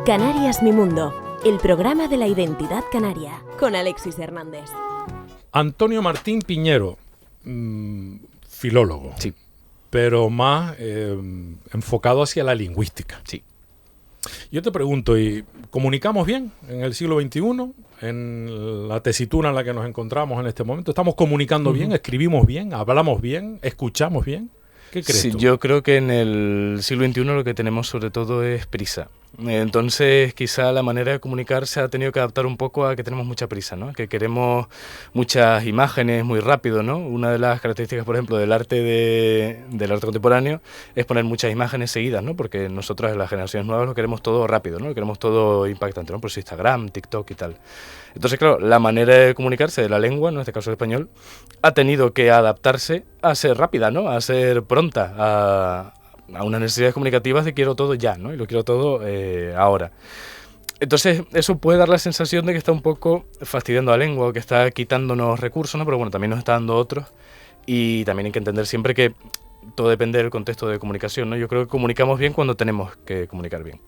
Canarias Mi Mundo, el programa de la identidad canaria, con Alexis Hernández. Antonio Martín Piñero, filólogo, Sí. pero más enfocado hacia la lingüística. Sí. Yo te pregunto, ¿y comunicamos bien en el siglo XXI? En la tesitura en la que nos encontramos en este momento, ¿estamos comunicando bien, escribimos bien, hablamos bien, escuchamos bien? ¿Qué crees Sí, tú? yo creo que en el siglo XXI lo que tenemos sobre todo es prisa. Entonces, quizá la manera de comunicar se ha tenido que adaptar un poco a que tenemos mucha prisa, ¿no? Que queremos muchas imágenes muy rápido, ¿no? Una de las características, por ejemplo, del arte contemporáneo es poner muchas imágenes seguidas, ¿no? Porque nosotros, en las generaciones nuevas, lo queremos todo rápido, ¿no? Lo queremos todo impactante, ¿no? Por eso Instagram, TikTok y tal. Entonces, claro, la manera de comunicarse de la lengua, en este caso el español, ha tenido que adaptarse a ser rápida, ¿no? A ser pronta, a unas necesidades comunicativas de quiero todo ya, ¿no? Y lo quiero todo ahora. Entonces, eso puede dar la sensación de que está un poco fastidiando la lengua o que está quitándonos recursos, ¿no? Pero bueno, también nos está dando otros. Y también hay que entender siempre que todo depende del contexto de comunicación, ¿no? Yo creo que comunicamos bien cuando tenemos que comunicar bien.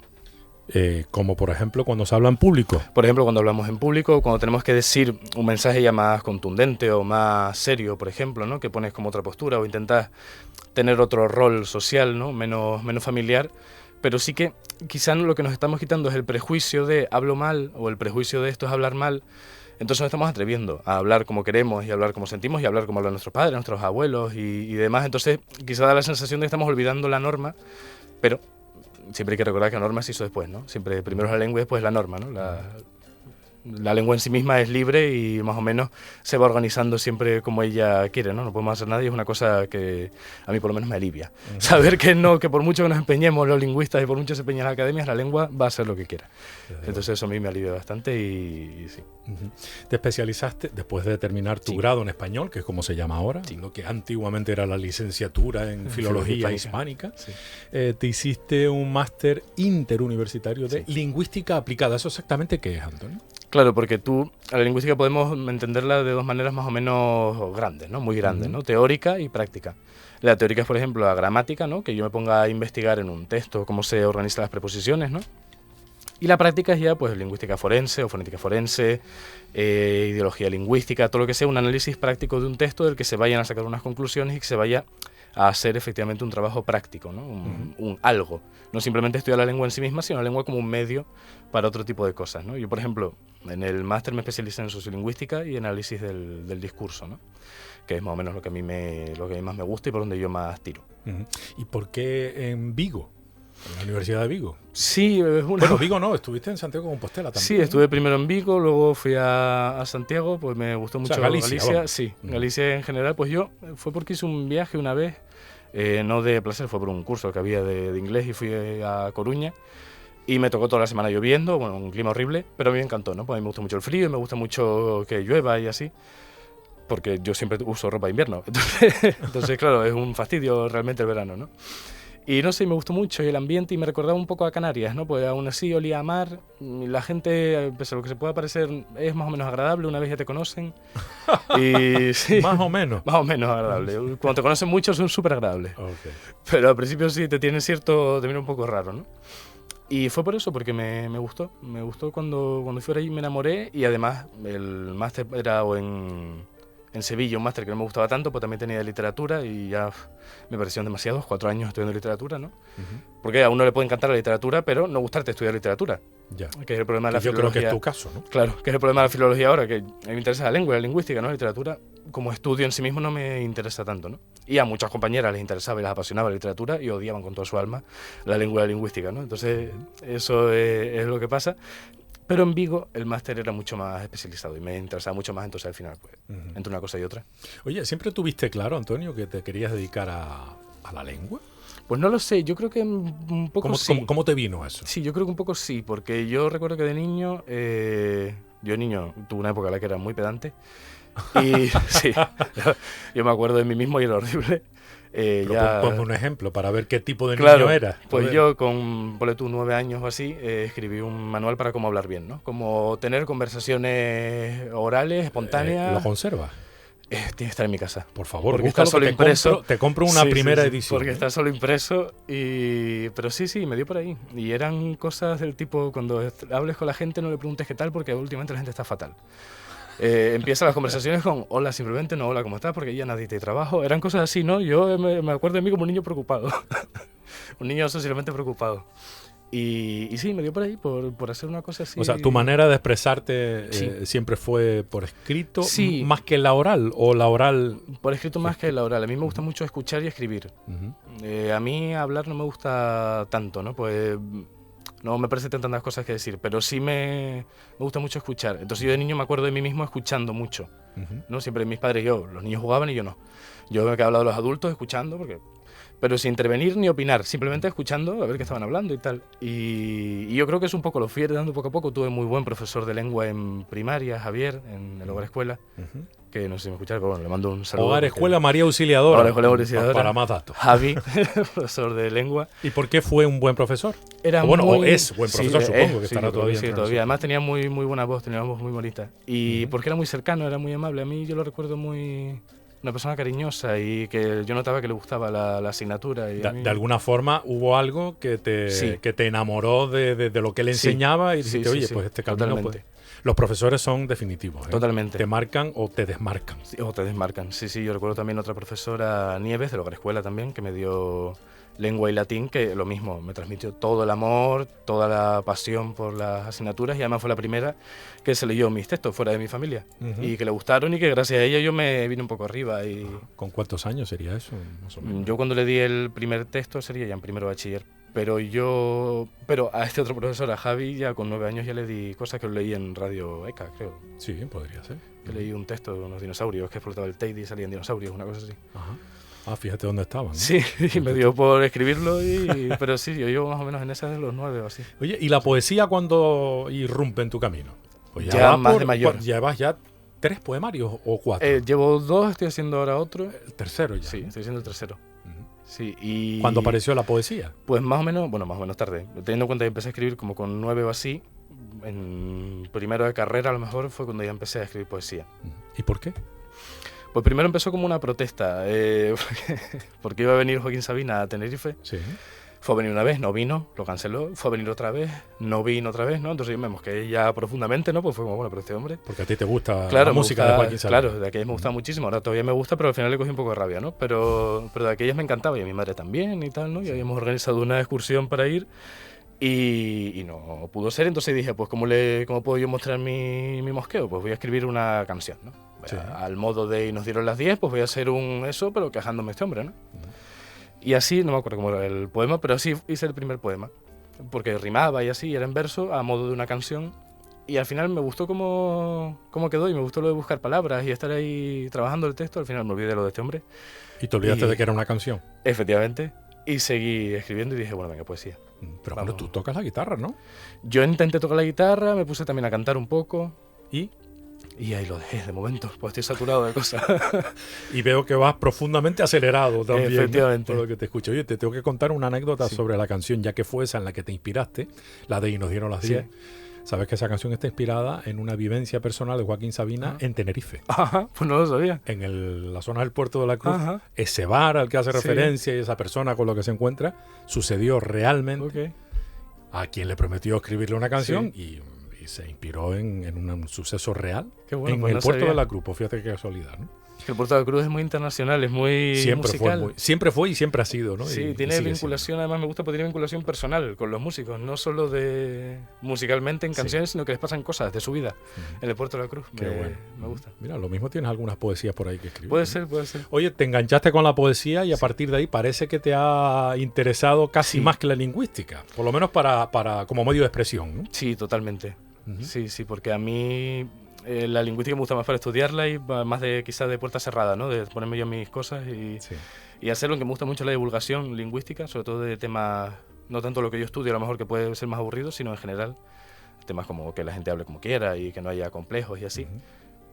Como por ejemplo cuando se habla en público. Por ejemplo, cuando hablamos en público, cuando tenemos que decir un mensaje ya más contundente o más serio, por ejemplo, ¿no? Que pones como otra postura o intentas tener otro rol social, ¿no? Menos familiar, pero sí que quizá lo que nos estamos quitando es el prejuicio de hablo mal o el prejuicio de esto es hablar mal. Entonces nos estamos atreviendo a hablar como queremos y a hablar como sentimos y a hablar como hablan nuestros padres, nuestros abuelos y demás. Entonces quizá da la sensación de que estamos olvidando la norma, pero siempre hay que recordar que la norma se hizo después, ¿no? Siempre primero es la lengua y después la norma, ¿no? La lengua en sí misma es libre y más o menos se va organizando siempre como ella quiere, ¿no? No podemos hacer nada y es una cosa que a mí por lo menos me alivia. Saber que por mucho que nos empeñemos los lingüistas y por mucho que se empeñen las academias, la lengua va a ser lo que quiera. Entonces eso a mí me alivia bastante y sí. Te especializaste después de terminar tu grado en español, que es como se llama ahora, Sí. lo que antiguamente era la licenciatura en filología hispánica. Sí. Te hiciste un máster interuniversitario de Sí. lingüística aplicada. ¿Eso exactamente qué es, Antonio? Claro, porque a la lingüística podemos entenderla de dos maneras más o menos grandes, ¿no? Muy grandes, ¿no? Teórica y práctica. La teórica es, por ejemplo, la gramática, ¿no? Que yo me ponga a investigar en un texto cómo se organizan las preposiciones, ¿no? Y la práctica es ya, pues, lingüística forense o fonética forense, ideología lingüística, todo lo que sea un análisis práctico de un texto del que se vayan a sacar unas conclusiones y que se vaya a hacer efectivamente un trabajo práctico, ¿no? Un algo. No simplemente estudiar la lengua en sí misma, sino la lengua como un medio para otro tipo de cosas, ¿no? Yo, por ejemplo, en el máster me especialicé en sociolingüística y análisis del discurso, ¿no? Que es más o menos lo que a mí más me gusta y por donde yo más tiro. ¿Y por qué en Vigo? En la Universidad de Vigo. Sí, Bueno, Vigo no, estuviste en Santiago de Compostela también. Sí, estuve primero en Vigo, luego fui a Santiago, pues me gustó mucho Galicia. Vamos. Sí, Galicia en general, pues yo fue porque hice un viaje una vez, no de placer, fue por un curso que había de inglés y fui a Coruña y me tocó toda la semana lloviendo, bueno, un clima horrible, pero a mí me encantó, ¿no? Pues a mí me gusta mucho el frío y me gusta mucho que llueva y así, porque yo siempre uso ropa de invierno, entonces claro, es un fastidio realmente el verano, ¿no? Y no sé, me gustó mucho el ambiente y me recordaba un poco a Canarias, ¿no? Pues aún así olía a mar, la gente, pese a lo que se pueda parecer, es más o menos agradable, una vez ya te conocen. Y, sí, Más o menos. más o menos agradable. Cuando te conocen mucho son súper agradables. Okay. Pero al principio sí te tienen te viene un poco raro, ¿no? Y fue por eso, porque me gustó. Me gustó cuando fui ahí, me enamoré y además el máster era en Sevilla, un máster que no me gustaba tanto, pues también tenía de literatura y ya me parecieron demasiados, 4 años estudiando literatura, ¿no? Porque a uno le puede encantar la literatura, pero no gustarte estudiar literatura. Ya. Que es el problema de la Yo filología. creo que es tu caso, ¿no? Claro, que es el problema de la filología ahora, que a mí me interesa la lengua, la lingüística, ¿no? La literatura como estudio en sí mismo no me interesa tanto, ¿no? Y a muchas compañeras les interesaba y les apasionaba la literatura y odiaban con toda su alma la lengua y la lingüística, ¿no? Entonces, eso es lo que pasa. Pero en Vigo el máster era mucho más especializado y me interesaba mucho más, entonces al final, pues, entre una cosa y otra. Oye, ¿siempre tuviste claro, Antonio, que te querías dedicar a la lengua? Pues no lo sé, yo creo que un poco sí. ¿Cómo te vino eso? Sí, yo creo que un poco sí, porque yo recuerdo que de niño Yo niño tuve una época en la que era muy pedante y sí, yo me acuerdo de mí mismo y era horrible. Pero ponme un ejemplo para ver qué tipo de Claro, niño era. pues yo con, ponle tú, 9 años o así, escribí un manual para cómo hablar bien, ¿no? Cómo tener conversaciones orales, espontáneas. ¿Lo conservas? Tiene que estar en mi casa. Por favor, porque búscalo, está solo que impreso. te compro una primera edición. Porque está solo impreso. Pero sí, me dio por ahí. Y eran cosas del tipo, cuando hables con la gente no le preguntes qué tal, porque últimamente la gente está fatal. Empiezan las conversaciones con hola, simplemente no hola, ¿cómo estás? Porque ya nadie te trabajo. Eran cosas así, ¿no? Yo me acuerdo de mí como un niño preocupado. Un niño socialmente preocupado. Y sí, me dio por ahí, por hacer una cosa así. O sea, tu manera de expresarte siempre fue por escrito, Sí. más que la oral, o la oral... Por escrito más que la oral. A mí me gusta mucho escuchar y escribir. A mí hablar no me gusta tanto, ¿no? Pues no me parece tantas cosas que decir, pero sí me gusta mucho escuchar. Entonces yo de niño me acuerdo de mí mismo escuchando mucho, ¿no? Siempre mis padres y yo, los niños jugaban y yo no. Yo me quedaba al lado de los adultos escuchando, pero sin intervenir ni opinar, simplemente escuchando a ver qué estaban hablando y tal. Y yo creo que es un poco, lo fui heredando poco a poco. Tuve muy buen profesor de lengua en primaria, Javier, en el Hogar Escuela, que no sé si me escuchara, pero bueno, le mando un saludo. Hogar Escuela María Auxiliadora. Hogar Escuela Auxiliadora. Para más datos. Javi, profesor de lengua. ¿Y por qué fue un buen profesor? Era o es buen profesor, supongo, que sí, estará todavía. Sí, todavía. Además tenía muy buena voz, tenía una voz muy bonita. Y porque era muy cercano, era muy amable. A mí yo lo recuerdo muy... Una persona cariñosa y que yo notaba que le gustaba la asignatura. Y de alguna forma hubo algo que te enamoró de lo que él enseñaba y dijiste, oye, pues este camino... Pues, los profesores son definitivos. Totalmente. Te marcan o te desmarcan. Sí, o te desmarcan. Sí, yo recuerdo también otra profesora, Nieves, del Hogar Escuela también, que me dio lengua y latín, que lo mismo, me transmitió todo el amor, toda la pasión por las asignaturas, y además fue la primera que se leyó mis textos fuera de mi familia y que le gustaron y que gracias a ella yo me vine un poco arriba. Y ¿con cuántos años sería eso, más o menos? Yo cuando le di el primer texto sería ya en primero de bachiller, pero a este otro profesor, a Javi, ya con 9 años ya le di cosas que lo leí en Radio ECA, creo. Sí, podría ser. Que leí un texto de unos dinosaurios, que explotaba el Teide y salían dinosaurios, una cosa así. Ajá. Ah, fíjate dónde estaban, ¿no? Sí, me dio por escribirlo, pero sí, yo llevo más o menos en esa de los 9 o así. Oye, ¿y la poesía cuándo irrumpe en tu camino? Pues ya más de mayor. ¿Llevas ya 3 poemarios o 4? Llevo 2, estoy haciendo ahora otro. ¿El tercero ya? Sí, estoy haciendo el tercero. Sí, y ¿cuándo apareció la poesía? Pues más o menos tarde. Teniendo en cuenta que empecé a escribir como con 9 o así, en primero de carrera a lo mejor fue cuando ya empecé a escribir poesía. ¿Y por qué? Pues primero empezó como una protesta, porque iba a venir Joaquín Sabina a Tenerife. Sí. Fue a venir una vez, no vino, lo canceló. Fue a venir otra vez, no vino otra vez, ¿no? Entonces yo me mosqué ya profundamente, ¿no? Pues fue como, bueno, pero este hombre... Porque a ti te gusta la música de Joaquín Sabina. Claro, de aquellas me gustaba muchísimo, ahora todavía me gusta, pero al final le cogí un poco de rabia, ¿no? Pero de aquellas me encantaba y a mi madre también y tal, ¿no? Y habíamos organizado una excursión para ir y no pudo ser. Entonces dije, pues ¿cómo puedo yo mostrar mi mosqueo? Pues voy a escribir una canción, ¿no? Sí. Al modo de y nos dieron las 10, pues voy a hacer eso, pero quejándome este hombre, ¿no? Y así, no me acuerdo cómo era el poema, pero así hice el primer poema. Porque rimaba y así, era en verso, a modo de una canción. Y al final me gustó cómo quedó y me gustó lo de buscar palabras y estar ahí trabajando el texto. Al final me olvidé de lo de este hombre. ¿Y te olvidaste de que era una canción? Efectivamente. Y seguí escribiendo y dije, bueno, venga, poesía. Pero bueno, tú tocas la guitarra, ¿no? Yo intenté tocar la guitarra, me puse también a cantar un poco. Y ahí lo dejé de momento, pues estoy saturado de cosas. Y veo que vas profundamente acelerado también. Efectivamente. Por lo que te escucho. Oye, te tengo que contar una anécdota sobre la canción, ya que fue esa en la que te inspiraste, la de Y nos dieron las 10. Sabes que esa canción está inspirada en una vivencia personal de Joaquín Sabina en Tenerife. Ajá, pues no lo sabía. En la zona del Puerto de la Cruz, ese bar al que hace referencia y esa persona con lo que se encuentra, sucedió realmente a quien le prometió escribirle una canción y se inspiró en un suceso real. Qué bueno, en pues el no Puerto sabía. de la Cruz. Pues fíjate qué casualidad, ¿no? El Puerto de la Cruz es muy internacional, es muy musical. Siempre fue y siempre ha sido, ¿no? Sí, y tiene sigue vinculación, siendo. además me gusta porque tiene vinculación personal con los músicos, no solo de musicalmente en canciones, sino que les pasan cosas de su vida en el Puerto de la Cruz. Qué bueno. Me gusta. Mira, lo mismo tienes algunas poesías por ahí que escribir. Puede ¿no? ser. Oye, te enganchaste con la poesía y a partir de ahí parece que te ha interesado casi más que la lingüística, por lo menos para como medio de expresión, ¿no? Sí, totalmente. Sí, porque a mí la lingüística me gusta más para estudiarla y más quizás de puerta cerrada, ¿no? De ponerme yo mis cosas y hacerlo, que me gusta mucho la divulgación lingüística, sobre todo de temas, no tanto lo que yo estudio, a lo mejor que puede ser más aburrido, sino en general temas como que la gente hable como quiera y que no haya complejos y así.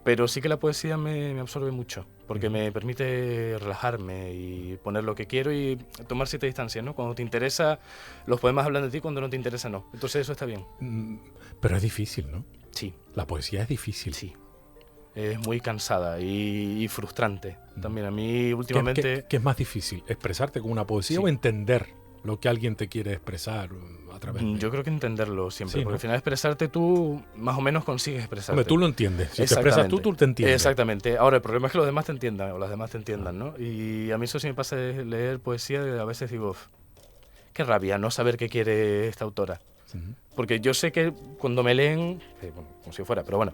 Pero sí que la poesía me absorbe mucho, porque me permite relajarme y poner lo que quiero y tomar cierta distancia, ¿no? Cuando te interesa, los poemas hablan de ti, cuando no te interesa, no. Entonces eso está bien. Pero es difícil, ¿no? Sí. La poesía es difícil. Sí. Es muy cansada y frustrante. También a mí últimamente... ¿Qué es más difícil? ¿Expresarte con una poesía o entender lo que alguien te quiere expresar a través de...? Yo creo que entenderlo siempre, Sí, porque ¿no? al final expresarte tú más o menos consigues expresarte. Hombre, tú lo entiendes. Si te expresas tú te entiendes. Exactamente. Ahora, el problema es que los demás te entiendan, o las demás te entiendan, ¿no? Y a mí eso sí me pasa de leer poesía, a veces digo, qué rabia no saber qué quiere esta autora. Porque yo sé que cuando me leen, bueno, como si fuera, pero bueno,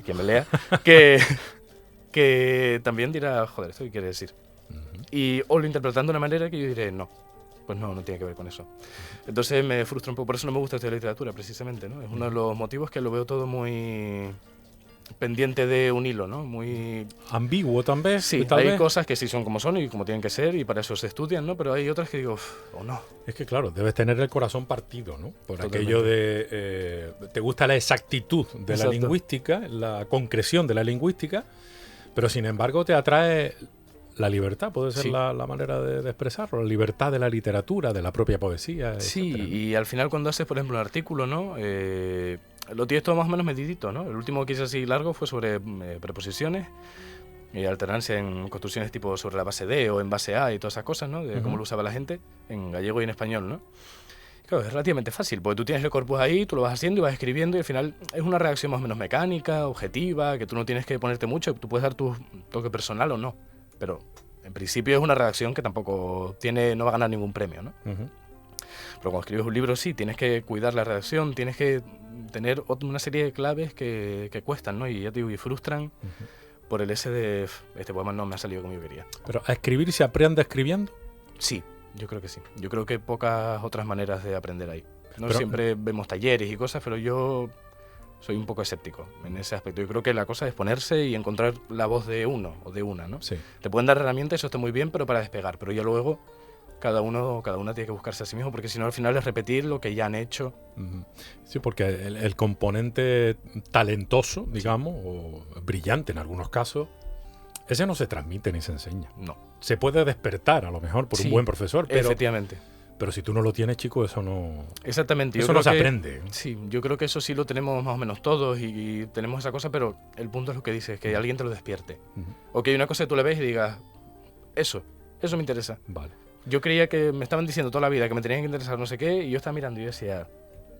quien me lea, que también dirá, joder, ¿esto qué quiere decir? Y o lo interpretando de una manera que yo diré, no, pues no tiene que ver con eso. Entonces me frustra un poco, por eso no me gusta estudiar literatura, precisamente, ¿no? Es uno de los motivos que lo veo todo muy pendiente de un hilo, ¿no? Muy ambiguo también. Sí, tal hay vez. cosas que sí son como son y como tienen que ser y para eso se estudian, ¿no? Pero hay otras que digo, o no. Es que claro, debes tener el corazón partido, ¿no? Por Totalmente. aquello de... te gusta la exactitud de Exacto. la lingüística, la concreción de la lingüística, pero sin embargo te atrae la libertad, puede ser Sí. la manera de expresarlo, la libertad de la literatura, de la propia poesía, Sí, etcétera, ¿no? y al final cuando haces, por ejemplo, un artículo, ¿no? Lo tienes todo más o menos medidito, ¿no? El último que hice así largo fue sobre preposiciones y alternancia en construcciones tipo sobre la base de o en base a y todas esas cosas, ¿no? De cómo lo usaba la gente en gallego y en español, ¿no? Claro, es relativamente fácil, porque tú tienes el corpus ahí, tú lo vas haciendo y vas escribiendo y al final es una reacción más o menos mecánica, objetiva, que tú no tienes que ponerte mucho, tú puedes dar tu toque personal o no, pero en principio es una redacción que tampoco no va a ganar ningún premio, ¿no? Pero cuando escribes un libro sí, tienes que cuidar la redacción, tienes que tener una serie de claves que cuestan, ¿no? Y ya te digo, y frustran por el ese de este poema no me ha salido como yo quería. Pero a escribir se aprende escribiendo. Sí, yo creo que sí. Yo creo que hay pocas otras maneras de aprender ahí. No Pero- siempre vemos talleres y cosas, pero yo soy un poco escéptico en ese aspecto. Yo creo que la cosa es ponerse y encontrar la voz de uno o de una, ¿no? Sí. Te pueden dar herramientas, eso está muy bien, pero para despegar. Pero ya luego cada una tiene que buscarse a sí mismo, porque si no al final es repetir lo que ya han hecho. Sí, porque el componente talentoso, digamos, o brillante en algunos casos, ese no se transmite ni se enseña. No. Se puede despertar a lo mejor por Sí, un buen profesor, Efectivamente. pero si tú no lo tienes, chico, eso no, Exactamente. Yo eso no creo se que- aprende. Sí, yo creo que eso sí lo tenemos más o menos todos y tenemos esa cosa, pero el punto es lo que dices, que alguien te lo despierte. O que hay una cosa que tú le ves y digas, eso me interesa. Vale. Yo creía que me estaban diciendo toda la vida que me tenían que interesar no sé qué, y yo estaba mirando y yo decía,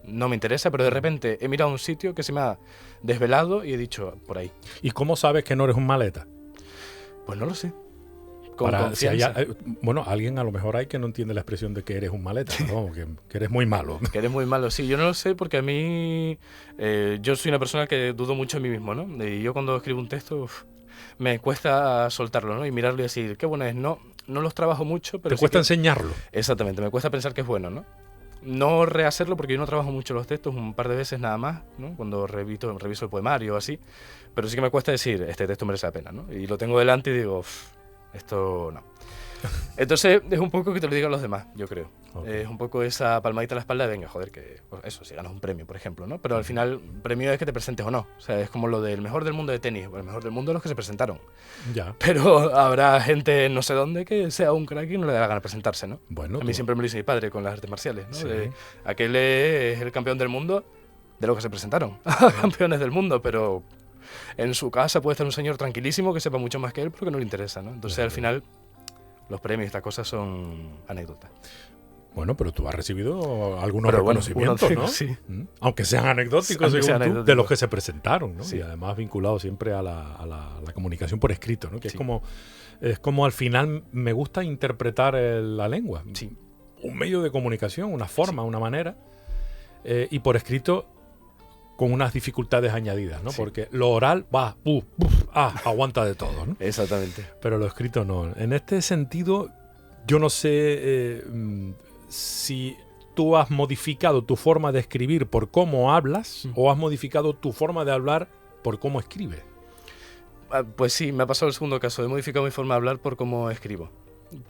no me interesa, pero de repente he mirado un sitio que se me ha desvelado y he dicho, por ahí. ¿Y cómo sabes que no eres un maleta? Pues no lo sé. Con Si hay- confianza. bueno, alguien a lo mejor hay que no entiende la expresión de que eres un maleta, ¿no? Vamos, que eres muy malo. Que eres muy malo, sí. Yo no lo sé porque a mí... yo soy una persona que dudo mucho de mí mismo, ¿no? Y yo cuando escribo un texto me cuesta soltarlo, ¿no? Y mirarlo y decir, qué bueno es. No los trabajo mucho, pero Te sí cuesta que- enseñarlo. Exactamente, me cuesta pensar que es bueno, ¿no? No rehacerlo porque yo no trabajo mucho los textos, un par de veces nada más, ¿no? Cuando reviso el poemario o así. Pero sí que me cuesta decir, este texto merece la pena, ¿no? Y lo tengo delante y digo, esto no. Entonces es un poco que te lo digan los demás, yo creo. Ok. Es un poco esa palmadita a la espalda de, venga, joder, que pues eso, si ganas un premio, por ejemplo, ¿no? Pero al final, el premio es que te presentes o no. O sea, es como lo del mejor del mundo de tenis, o el mejor del mundo de los que se presentaron. Ya. Pero habrá gente en no sé dónde que sea un crack y no le da la gana presentarse, ¿no? Bueno, A mí siempre me lo dice mi padre con las artes marciales, ¿no? Sí. Aquel es el campeón del mundo de los que se presentaron, campeones del mundo, pero en su casa puede estar un señor tranquilísimo que sepa mucho más que él, pero que no le interesa, ¿no? Entonces, al final, los premios y estas cosas son anécdotas. Bueno, pero tú has recibido algunos Pero bueno, reconocimientos, uno, ¿no? sí. Aunque sean anecdóticos, Aunque según sean tú, de anecdóticos. los que se presentaron, ¿no? Sí. Y además vinculado siempre a la comunicación por escrito, ¿no? Que Sí. es como al final me gusta interpretar la lengua. Sí. Un medio de comunicación, una forma, una manera. Y por escrito con unas dificultades añadidas, ¿no? Sí. Porque lo oral va, aguanta de todo, ¿no? Exactamente. Pero lo escrito no. En este sentido, yo no sé si tú has modificado tu forma de escribir por cómo hablas o has modificado tu forma de hablar por cómo escribes. Pues sí, me ha pasado el segundo caso. He modificado mi forma de hablar por cómo escribo.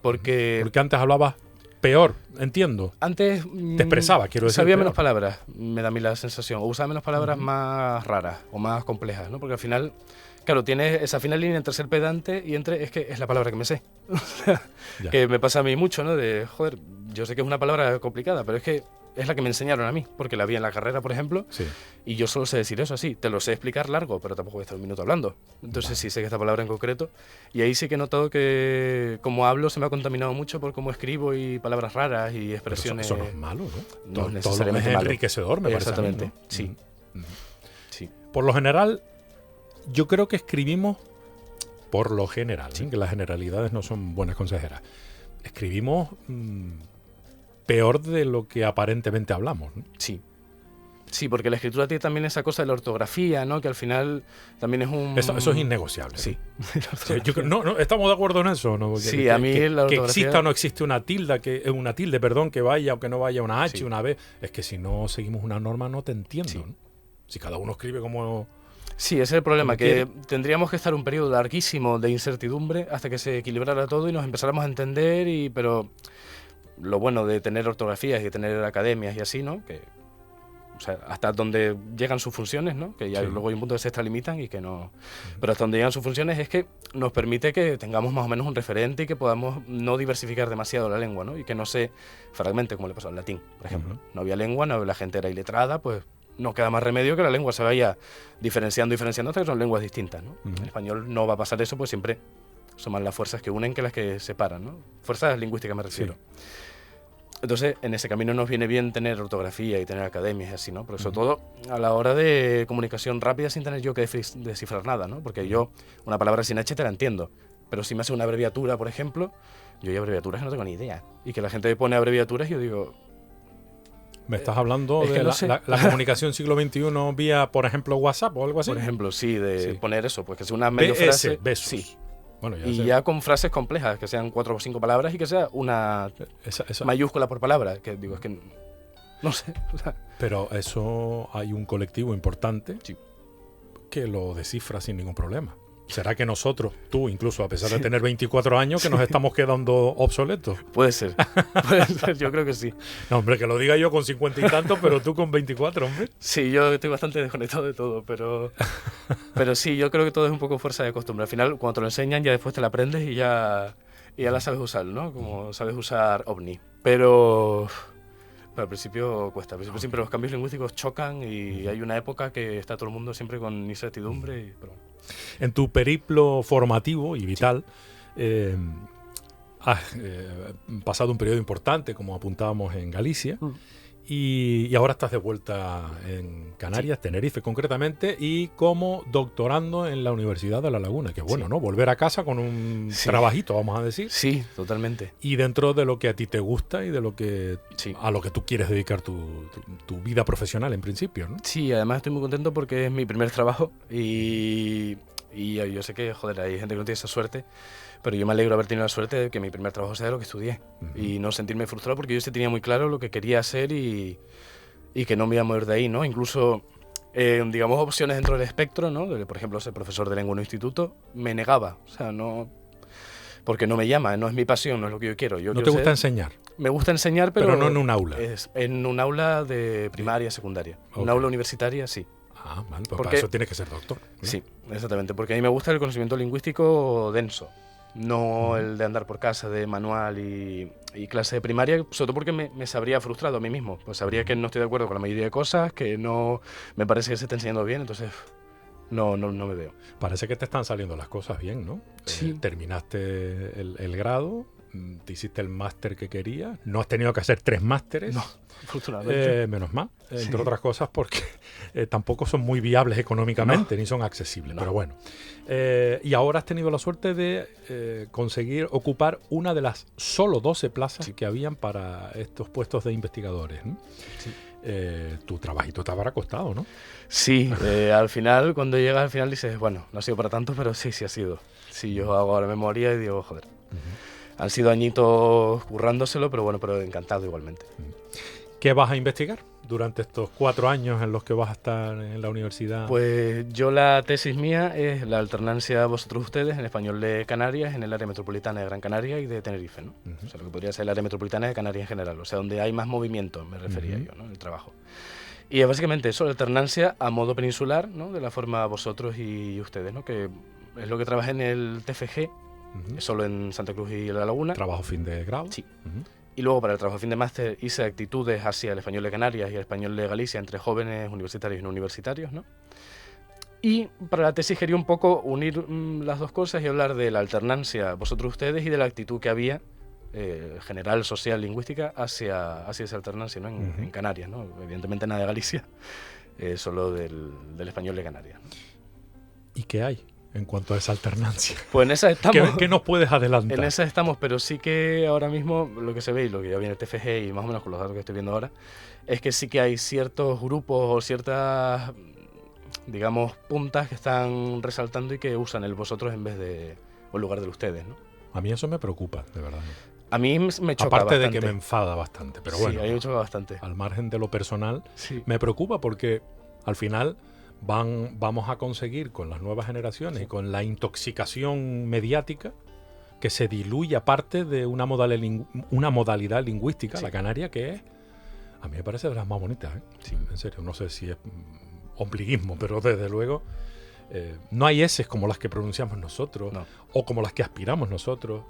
Porque Porque antes hablabas peor, entiendo. Antes Te expresaba, quiero decir. sabía peor. menos palabras, me da a mí la sensación. O usaba menos palabras más raras o más complejas, ¿no? Porque al final, claro, tienes esa fina línea entre ser pedante y entre es que es la palabra que me sé. Ya. Que me pasa a mí mucho, ¿no? De, joder, yo sé que es una palabra complicada, pero es que es la que me enseñaron a mí, porque la vi en la carrera, por ejemplo, Sí. y yo solo sé decir eso así. Te lo sé explicar largo, pero tampoco voy a estar un minuto hablando. Entonces sí sé que esta palabra en concreto. Y ahí sí que he notado que como hablo se me ha contaminado mucho por cómo escribo y palabras raras y Pero expresiones. eso no es malo, ¿no? No es Todo lo necesariamente es malo. enriquecedor, me parece a mí, Exactamente, ¿no? sí. Ujú. Sí. Por lo general, yo creo que escribimos, por lo general, que las generalidades no son buenas consejeras, escribimos peor de lo que aparentemente hablamos, ¿no? Sí. Sí, porque la escritura tiene también esa cosa de la ortografía, ¿no? Que al final también es un... Eso es innegociable. Sí. Sí, yo creo- no, estamos de acuerdo en eso, ¿no? Porque Sí, a mí la que ortografía- exista o no existe una tilde, perdón, que vaya o que no vaya una H, Sí. una B. Es que si no seguimos una norma no te entiendo, Sí. ¿no? Si cada uno escribe como... Sí, ese es el problema, Como que quiere. tendríamos que estar un periodo larguísimo de incertidumbre hasta que se equilibrara todo y nos empezáramos a entender, pero lo bueno de tener ortografías y de tener academias y así, ¿no? Que, o sea, hasta donde llegan sus funciones, ¿no? Que ya Sí. luego hay un punto que se extralimitan y que no... Pero hasta donde llegan sus funciones es que nos permite que tengamos más o menos un referente y que podamos no diversificar demasiado la lengua, ¿no? Y que no se fragmente, como le pasó al latín, por ejemplo. Ujú. No había lengua, la gente era iletrada, pues no queda más remedio que la lengua se vaya diferenciando hasta que son lenguas distintas, ¿no? Ujú. En español no va a pasar eso, pues siempre son más las fuerzas que unen que las que separan, ¿no? Fuerzas lingüísticas me refiero. Entonces, en ese camino nos viene bien tener ortografía y tener academias y así, ¿no? Pero sobre todo a la hora de comunicación rápida sin tener yo que descifrar nada, ¿no? Porque yo una palabra sin H te la entiendo, pero si me hace una abreviatura, por ejemplo, yo hay abreviaturas que no tengo ni idea. Y que la gente pone abreviaturas y yo digo, ¿Me estás hablando es que de no la, sé. la comunicación siglo XXI vía, por ejemplo, WhatsApp o algo así? por ejemplo, sí, de Sí. poner eso, pues que sea una medio BS, frase. besos. Sí. Bueno, ya Y sé. ya con frases complejas, que sean 4 o 5 palabras y que sea una Esa- mayúscula por palabra. Que digo, es que no sé. O sea, Pero eso hay un colectivo importante Sí. que lo descifra sin ningún problema. ¿Será que nosotros, tú incluso, a pesar de tener 24 años, que nos estamos quedando obsoletos? puede ser. Puede ser, yo creo que sí. No, hombre, que lo diga yo con 50 y tantos, pero tú con 24, hombre. Sí, yo estoy bastante desconectado de todo, pero sí, yo creo que todo es un poco fuerza de costumbre. Al final, cuando te lo enseñan, ya después te la aprendes y ya la sabes usar, ¿no? Como sabes usar OVNI. Pero al principio cuesta. Al principio siempre los cambios lingüísticos chocan y hay una época que está todo el mundo siempre con incertidumbre. Pero En tu periplo formativo y vital, has pasado un periodo importante, como apuntábamos, en Galicia. Y ahora estás de vuelta en Canarias, Tenerife concretamente, y como doctorando en la Universidad de La Laguna, que es bueno, Sí. ¿no? Volver a casa con un Sí. trabajito, vamos a decir, sí, totalmente. y dentro de lo que a ti te gusta y de lo que Sí. a lo que tú quieres dedicar tu vida profesional en principio, ¿no? Sí, además estoy muy contento porque es mi primer trabajo y yo sé que, joder, hay gente que no tiene esa suerte, pero yo me alegro de haber tenido la suerte de que mi primer trabajo sea lo que estudié y no sentirme frustrado porque yo sí tenía muy claro lo que quería hacer y que no me iba a mover de ahí, ¿no? Incluso, digamos, opciones dentro del espectro, ¿no? Por ejemplo, ser profesor de lengua en un instituto, me negaba, o sea, no... Porque no me llama, no es mi pasión, no es lo que yo quiero. Yo ¿No te quiero gusta ser- enseñar? Me gusta enseñar, pero no en un aula. Es en un aula de primaria, secundaria. Ok. Un aula universitaria, sí. Ah, vale, pues Porque- para eso tienes que ser doctor, ¿no? Sí, exactamente, porque a mí me gusta el conocimiento lingüístico denso, no el de andar por casa de manual y clase de primaria, sobre todo porque me sabría frustrado a mí mismo, pues sabría que no estoy de acuerdo con la mayoría de cosas, que no me parece que se está enseñando bien, entonces no me veo. Parece que te están saliendo las cosas bien, ¿no? Sí. Terminaste el grado, te hiciste el máster que querías, no has tenido que hacer 3 másteres. No, afortunadamente. Menos mal, entre Sí. otras cosas porque tampoco son muy viables económicamente ni son accesibles, No. pero bueno. Y ahora has tenido la suerte de conseguir ocupar una de las solo 12 plazas Sí. que habían para estos puestos de investigadores, ¿no? Sí. Tu trabajito te habrá costado, ¿no? Sí, al final, cuando llegas al final dices, bueno, no ha sido para tanto, pero sí ha sido. Sí, yo hago ahora memoria y digo, joder, han sido añitos currándoselo, pero bueno, pero encantado igualmente. ¿Qué vas a investigar? durante estos 4 años en los que vas a estar en la universidad? Pues yo la tesis mía es la alternancia vosotros-ustedes en español de Canarias, en el área metropolitana de Gran Canaria y de Tenerife, ¿no? O sea, lo que podría ser el área metropolitana de Canarias en general, o sea, donde hay más movimiento, me refería yo, ¿no? En el trabajo. Y es básicamente eso, la alternancia a modo peninsular, ¿no? De la forma vosotros y ustedes, ¿no? Que es lo que trabajé en el TFG, solo en Santa Cruz y La Laguna. ¿Trabajo fin de grado? Sí. Y luego para el trabajo fin de máster hice actitudes hacia el español de Canarias y el español de Galicia entre jóvenes universitarios y no universitarios, ¿no? Y para la tesis quería un poco unir las dos cosas y hablar de la alternancia vosotros-ustedes y de la actitud que había general, social, lingüística hacia esa alternancia, ¿no? En Canarias, ¿no? Evidentemente nada de Galicia, solo del español de Canarias, ¿no? ¿Y qué hay en cuanto a esa alternancia? Pues en esa estamos. ¿Qué nos puedes adelantar? En esa estamos, pero sí que ahora mismo lo que se ve y lo que ya viene el TFG y más o menos con los datos que estoy viendo ahora, es que sí que hay ciertos grupos o ciertas, digamos, puntas que están resaltando y que usan el vosotros en vez de, o en lugar del ustedes, ¿no? A mí eso me preocupa, de verdad. A mí me choca Aparte bastante. de que me enfada bastante, pero bueno, Sí, a mí me choca bastante. al margen de lo personal, Sí. me preocupa porque al final vamos a conseguir con las nuevas generaciones y con la intoxicación mediática que se diluya parte de una modalidad lingüística, la canaria, que es, a mí me parece de las más bonitas, ¿eh? Sí. En serio, no sé si es ombliguismo, pero desde luego no hay eses como las que pronunciamos nosotros, no, o como las que aspiramos nosotros.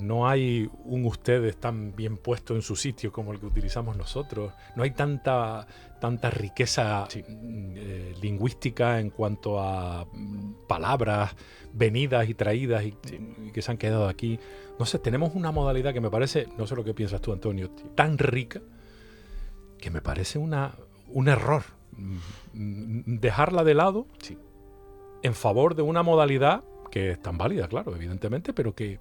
No hay un ustedes tan bien puesto en su sitio como el que utilizamos nosotros. No hay tanta riqueza lingüística en cuanto a palabras venidas y traídas y que se han quedado aquí. No sé, tenemos una modalidad que me parece, no sé lo que piensas tú, Antonio, tan rica que me parece un error dejarla de lado en favor de una modalidad que es tan válida, claro, evidentemente, pero que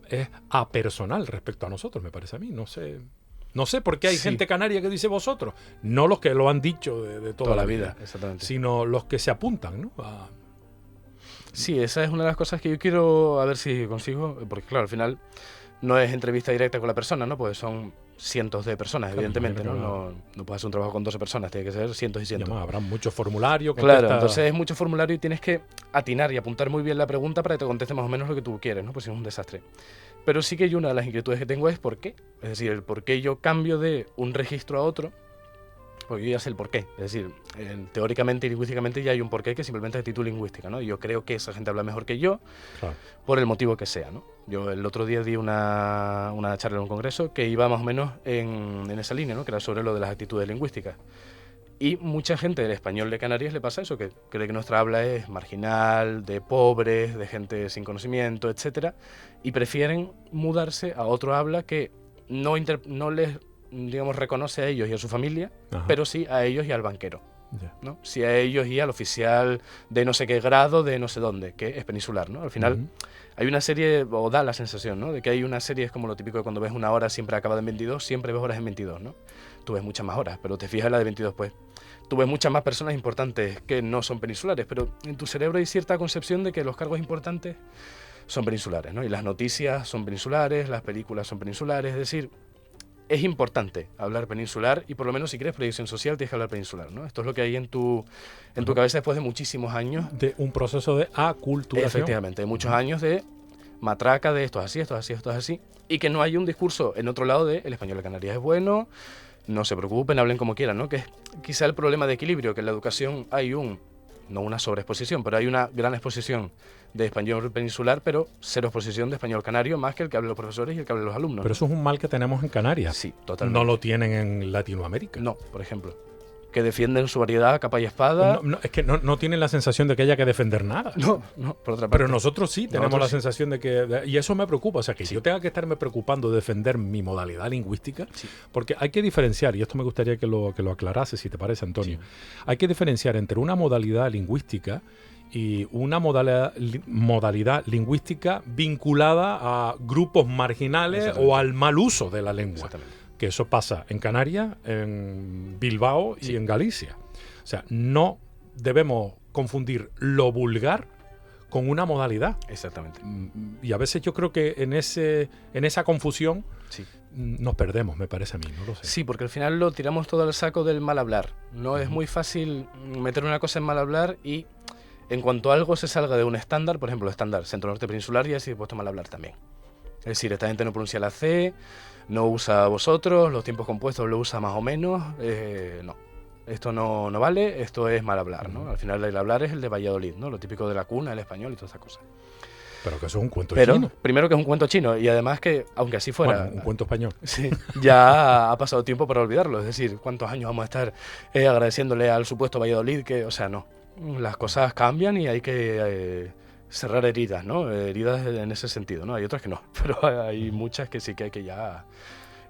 es apersonal respecto a nosotros, me parece a mí. No sé por qué hay gente canaria que dice vosotros, no los que lo han dicho de toda la vida, sino los que se apuntan, ¿no? Sí, esa es una de las cosas que yo quiero a ver si consigo, porque claro, al final no es entrevista directa con la persona, ¿no? Pues son cientos de personas, claro, evidentemente, ¿no? No puedes hacer un trabajo con 12 personas, tiene que ser cientos y cientos. Habrá muchos formularios. Claro, entonces es mucho formulario y tienes que atinar y apuntar muy bien la pregunta para que te conteste más o menos lo que tú quieres, ¿no? Pues si no es un desastre. Pero sí que una de las inquietudes que tengo es por qué. Es decir, el por qué yo cambio de un registro a otro, porque yo ya sé el por qué. Es decir, teóricamente y lingüísticamente ya hay un porqué que simplemente es actitud lingüística, ¿no? Y yo creo que esa gente habla mejor que yo, claro, por el motivo que sea, ¿no? Yo el otro día di una charla en un congreso que iba más o menos en esa línea, ¿no? Que era sobre lo de las actitudes lingüísticas. Y mucha gente del español de Canarias le pasa eso, que cree que nuestra habla es marginal, de pobres, de gente sin conocimiento, etcétera, y prefieren mudarse a otro habla que no les, digamos, reconoce a ellos y a su familia, pero sí a ellos y al banquero, ¿no? Sí a ellos y al oficial de no sé qué grado, de no sé dónde, que es peninsular, ¿no? Al final hay una serie, o da la sensación, ¿no? De que hay una serie, es como lo típico de cuando ves una hora siempre acabada en 22, siempre ves horas en 22, ¿no? Tú ves muchas más horas, pero te fijas en la de 22, pues tú ves muchas más personas importantes que no son peninsulares, pero en tu cerebro hay cierta concepción de que los cargos importantes son peninsulares, ¿no? Y las noticias son peninsulares, las películas son peninsulares, es decir, es importante hablar peninsular y por lo menos si quieres proyección social tienes que hablar peninsular, ¿no? Esto es lo que hay en tu cabeza después de muchísimos años. De un proceso de aculturación. Efectivamente, de muchos años de matraca de esto es así, esto es así, esto es así, y que no hay un discurso en otro lado de el español de Canarias es bueno, no se preocupen, hablen como quieran, ¿no? Que es quizá el problema de equilibrio, que en la educación hay no una sobreexposición, pero hay una gran exposición de español peninsular, pero cero exposición de español canario, más que el que hablan los profesores y el que hablan los alumnos. Pero eso es un mal que tenemos en Canarias. Sí, totalmente. No lo tienen en Latinoamérica. No, por ejemplo. Que defienden su variedad a capa y espada. Es que no tienen la sensación de que haya que defender nada. No, por otra parte. Pero nosotros sí tenemos la sensación de que... Y eso me preocupa. O sea, que yo tenga que estarme preocupando de defender mi modalidad lingüística, porque hay que diferenciar, y esto me gustaría que lo aclarase, si te parece, Antonio. Hay que diferenciar entre una modalidad lingüística y una modalidad lingüística vinculada a grupos marginales o al mal uso de la lengua. Exactamente. Que eso pasa en Canarias, en Bilbao y en Galicia. O sea, no debemos confundir lo vulgar con una modalidad. Exactamente. Y a veces yo creo que en esa confusión Sí. nos perdemos, me parece a mí, no lo sé. Sí, porque al final lo tiramos todo al saco del mal hablar. No es muy fácil meter una cosa en mal hablar y en cuanto algo se salga de un estándar, por ejemplo, estándar centro norte peninsular, ya sí he puesto mal hablar también. Es decir, esta gente no pronuncia la C, no usa vosotros, los tiempos compuestos lo usa más o menos, no. Esto no vale, esto es mal hablar, ¿no? Al final el hablar es el de Valladolid, ¿no? Lo típico de la cuna, el español y todas esas cosas. Pero que eso es un cuento Pero chino. primero que es un cuento chino y además que, aunque así fuera, Bueno, un cuento español. sí, ya ha pasado tiempo para olvidarlo. Es decir, ¿cuántos años vamos a estar agradeciéndole al supuesto Valladolid que, o sea, no, las cosas cambian y hay que cerrar heridas, ¿no? Heridas en ese sentido, ¿no? Hay otras que no, pero hay muchas que sí que hay que ya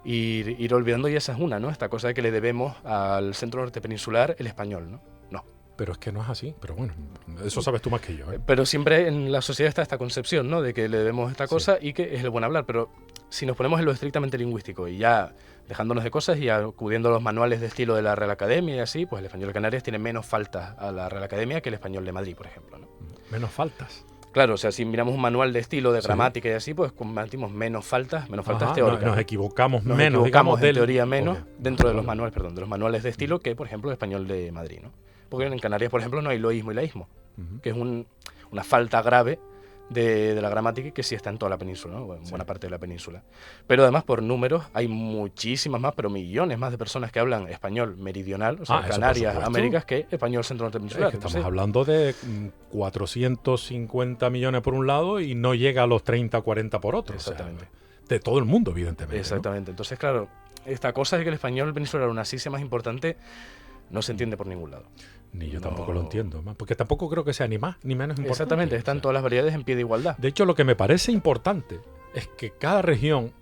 ir olvidando y esa es una, ¿no? Esta cosa de que le debemos al centro norte peninsular el español, ¿no? No. Pero es que no es así. Pero bueno, eso sabes tú más que yo, ¿eh? Pero siempre en la sociedad está esta concepción, ¿no? De que le debemos esta cosa y que es el buen hablar. Pero si nos ponemos en lo estrictamente lingüístico y ya dejándonos de cosas y acudiendo a los manuales de estilo de la Real Academia y así, pues el español de Canarias tiene menos faltas a la Real Academia que el español de Madrid, por ejemplo, ¿no? Menos faltas. Claro, o sea, si miramos un manual de estilo, de Sí. gramática y así, pues combatimos menos faltas Ajá, teóricas. nos equivocamos Nos menos, equivocamos digamos, en teoría menos Ok. dentro de los Vale. manuales, perdón, de los manuales de estilo que, por ejemplo, el español de Madrid, ¿no? Porque en Canarias, por ejemplo, no hay loísmo y laísmo, Ujú. que es una falta grave de la gramática que sí está en toda la península, ¿no? En buena parte de la península. Pero además, por números, hay muchísimas más, pero millones más de personas que hablan español meridional, o sea, Eso por Canarias, supuesto. Américas, que español centro-norte Es peninsular. que estamos Entonces, hablando de 450 millones por un lado y no llega a los 30 o 40 por otro. Exactamente. O sea, de todo el mundo, evidentemente. ¿no? exactamente. Entonces, claro, esta cosa de que el español peninsular aún así sea más importante no se entiende por ningún lado. Ni yo No. tampoco lo entiendo. Porque tampoco creo que sea ni más ni menos importante. Exactamente, O están sea, todas las variedades en pie de igualdad. de hecho, lo que me parece importante es que cada región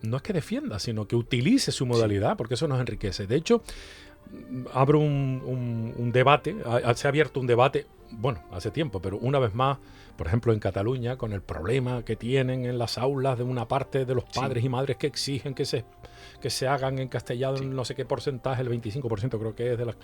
no es que defienda, sino que utilice su modalidad, porque eso nos enriquece. De hecho, abro un debate, se ha abierto un debate, bueno, hace tiempo, pero una vez más, por ejemplo, en Cataluña, con el problema que tienen en las aulas de una parte de los padres y madres que exigen que se hagan en castellano, no sé qué porcentaje, el 25% creo que es de las...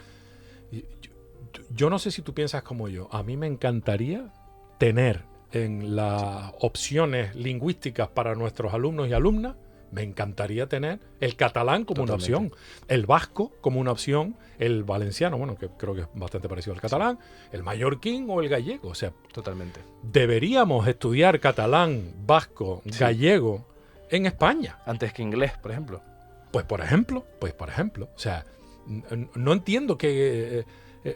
Yo no sé si tú piensas como yo, a mí me encantaría tener en las opciones lingüísticas para nuestros alumnos y alumnas, me encantaría tener el catalán como una opción, el vasco como una opción, el valenciano, bueno, que creo que es bastante parecido al catalán, el mallorquín o el gallego. O sea, Totalmente. deberíamos estudiar catalán, vasco, gallego en España. Antes que inglés, por ejemplo. Pues por ejemplo. O sea, no entiendo que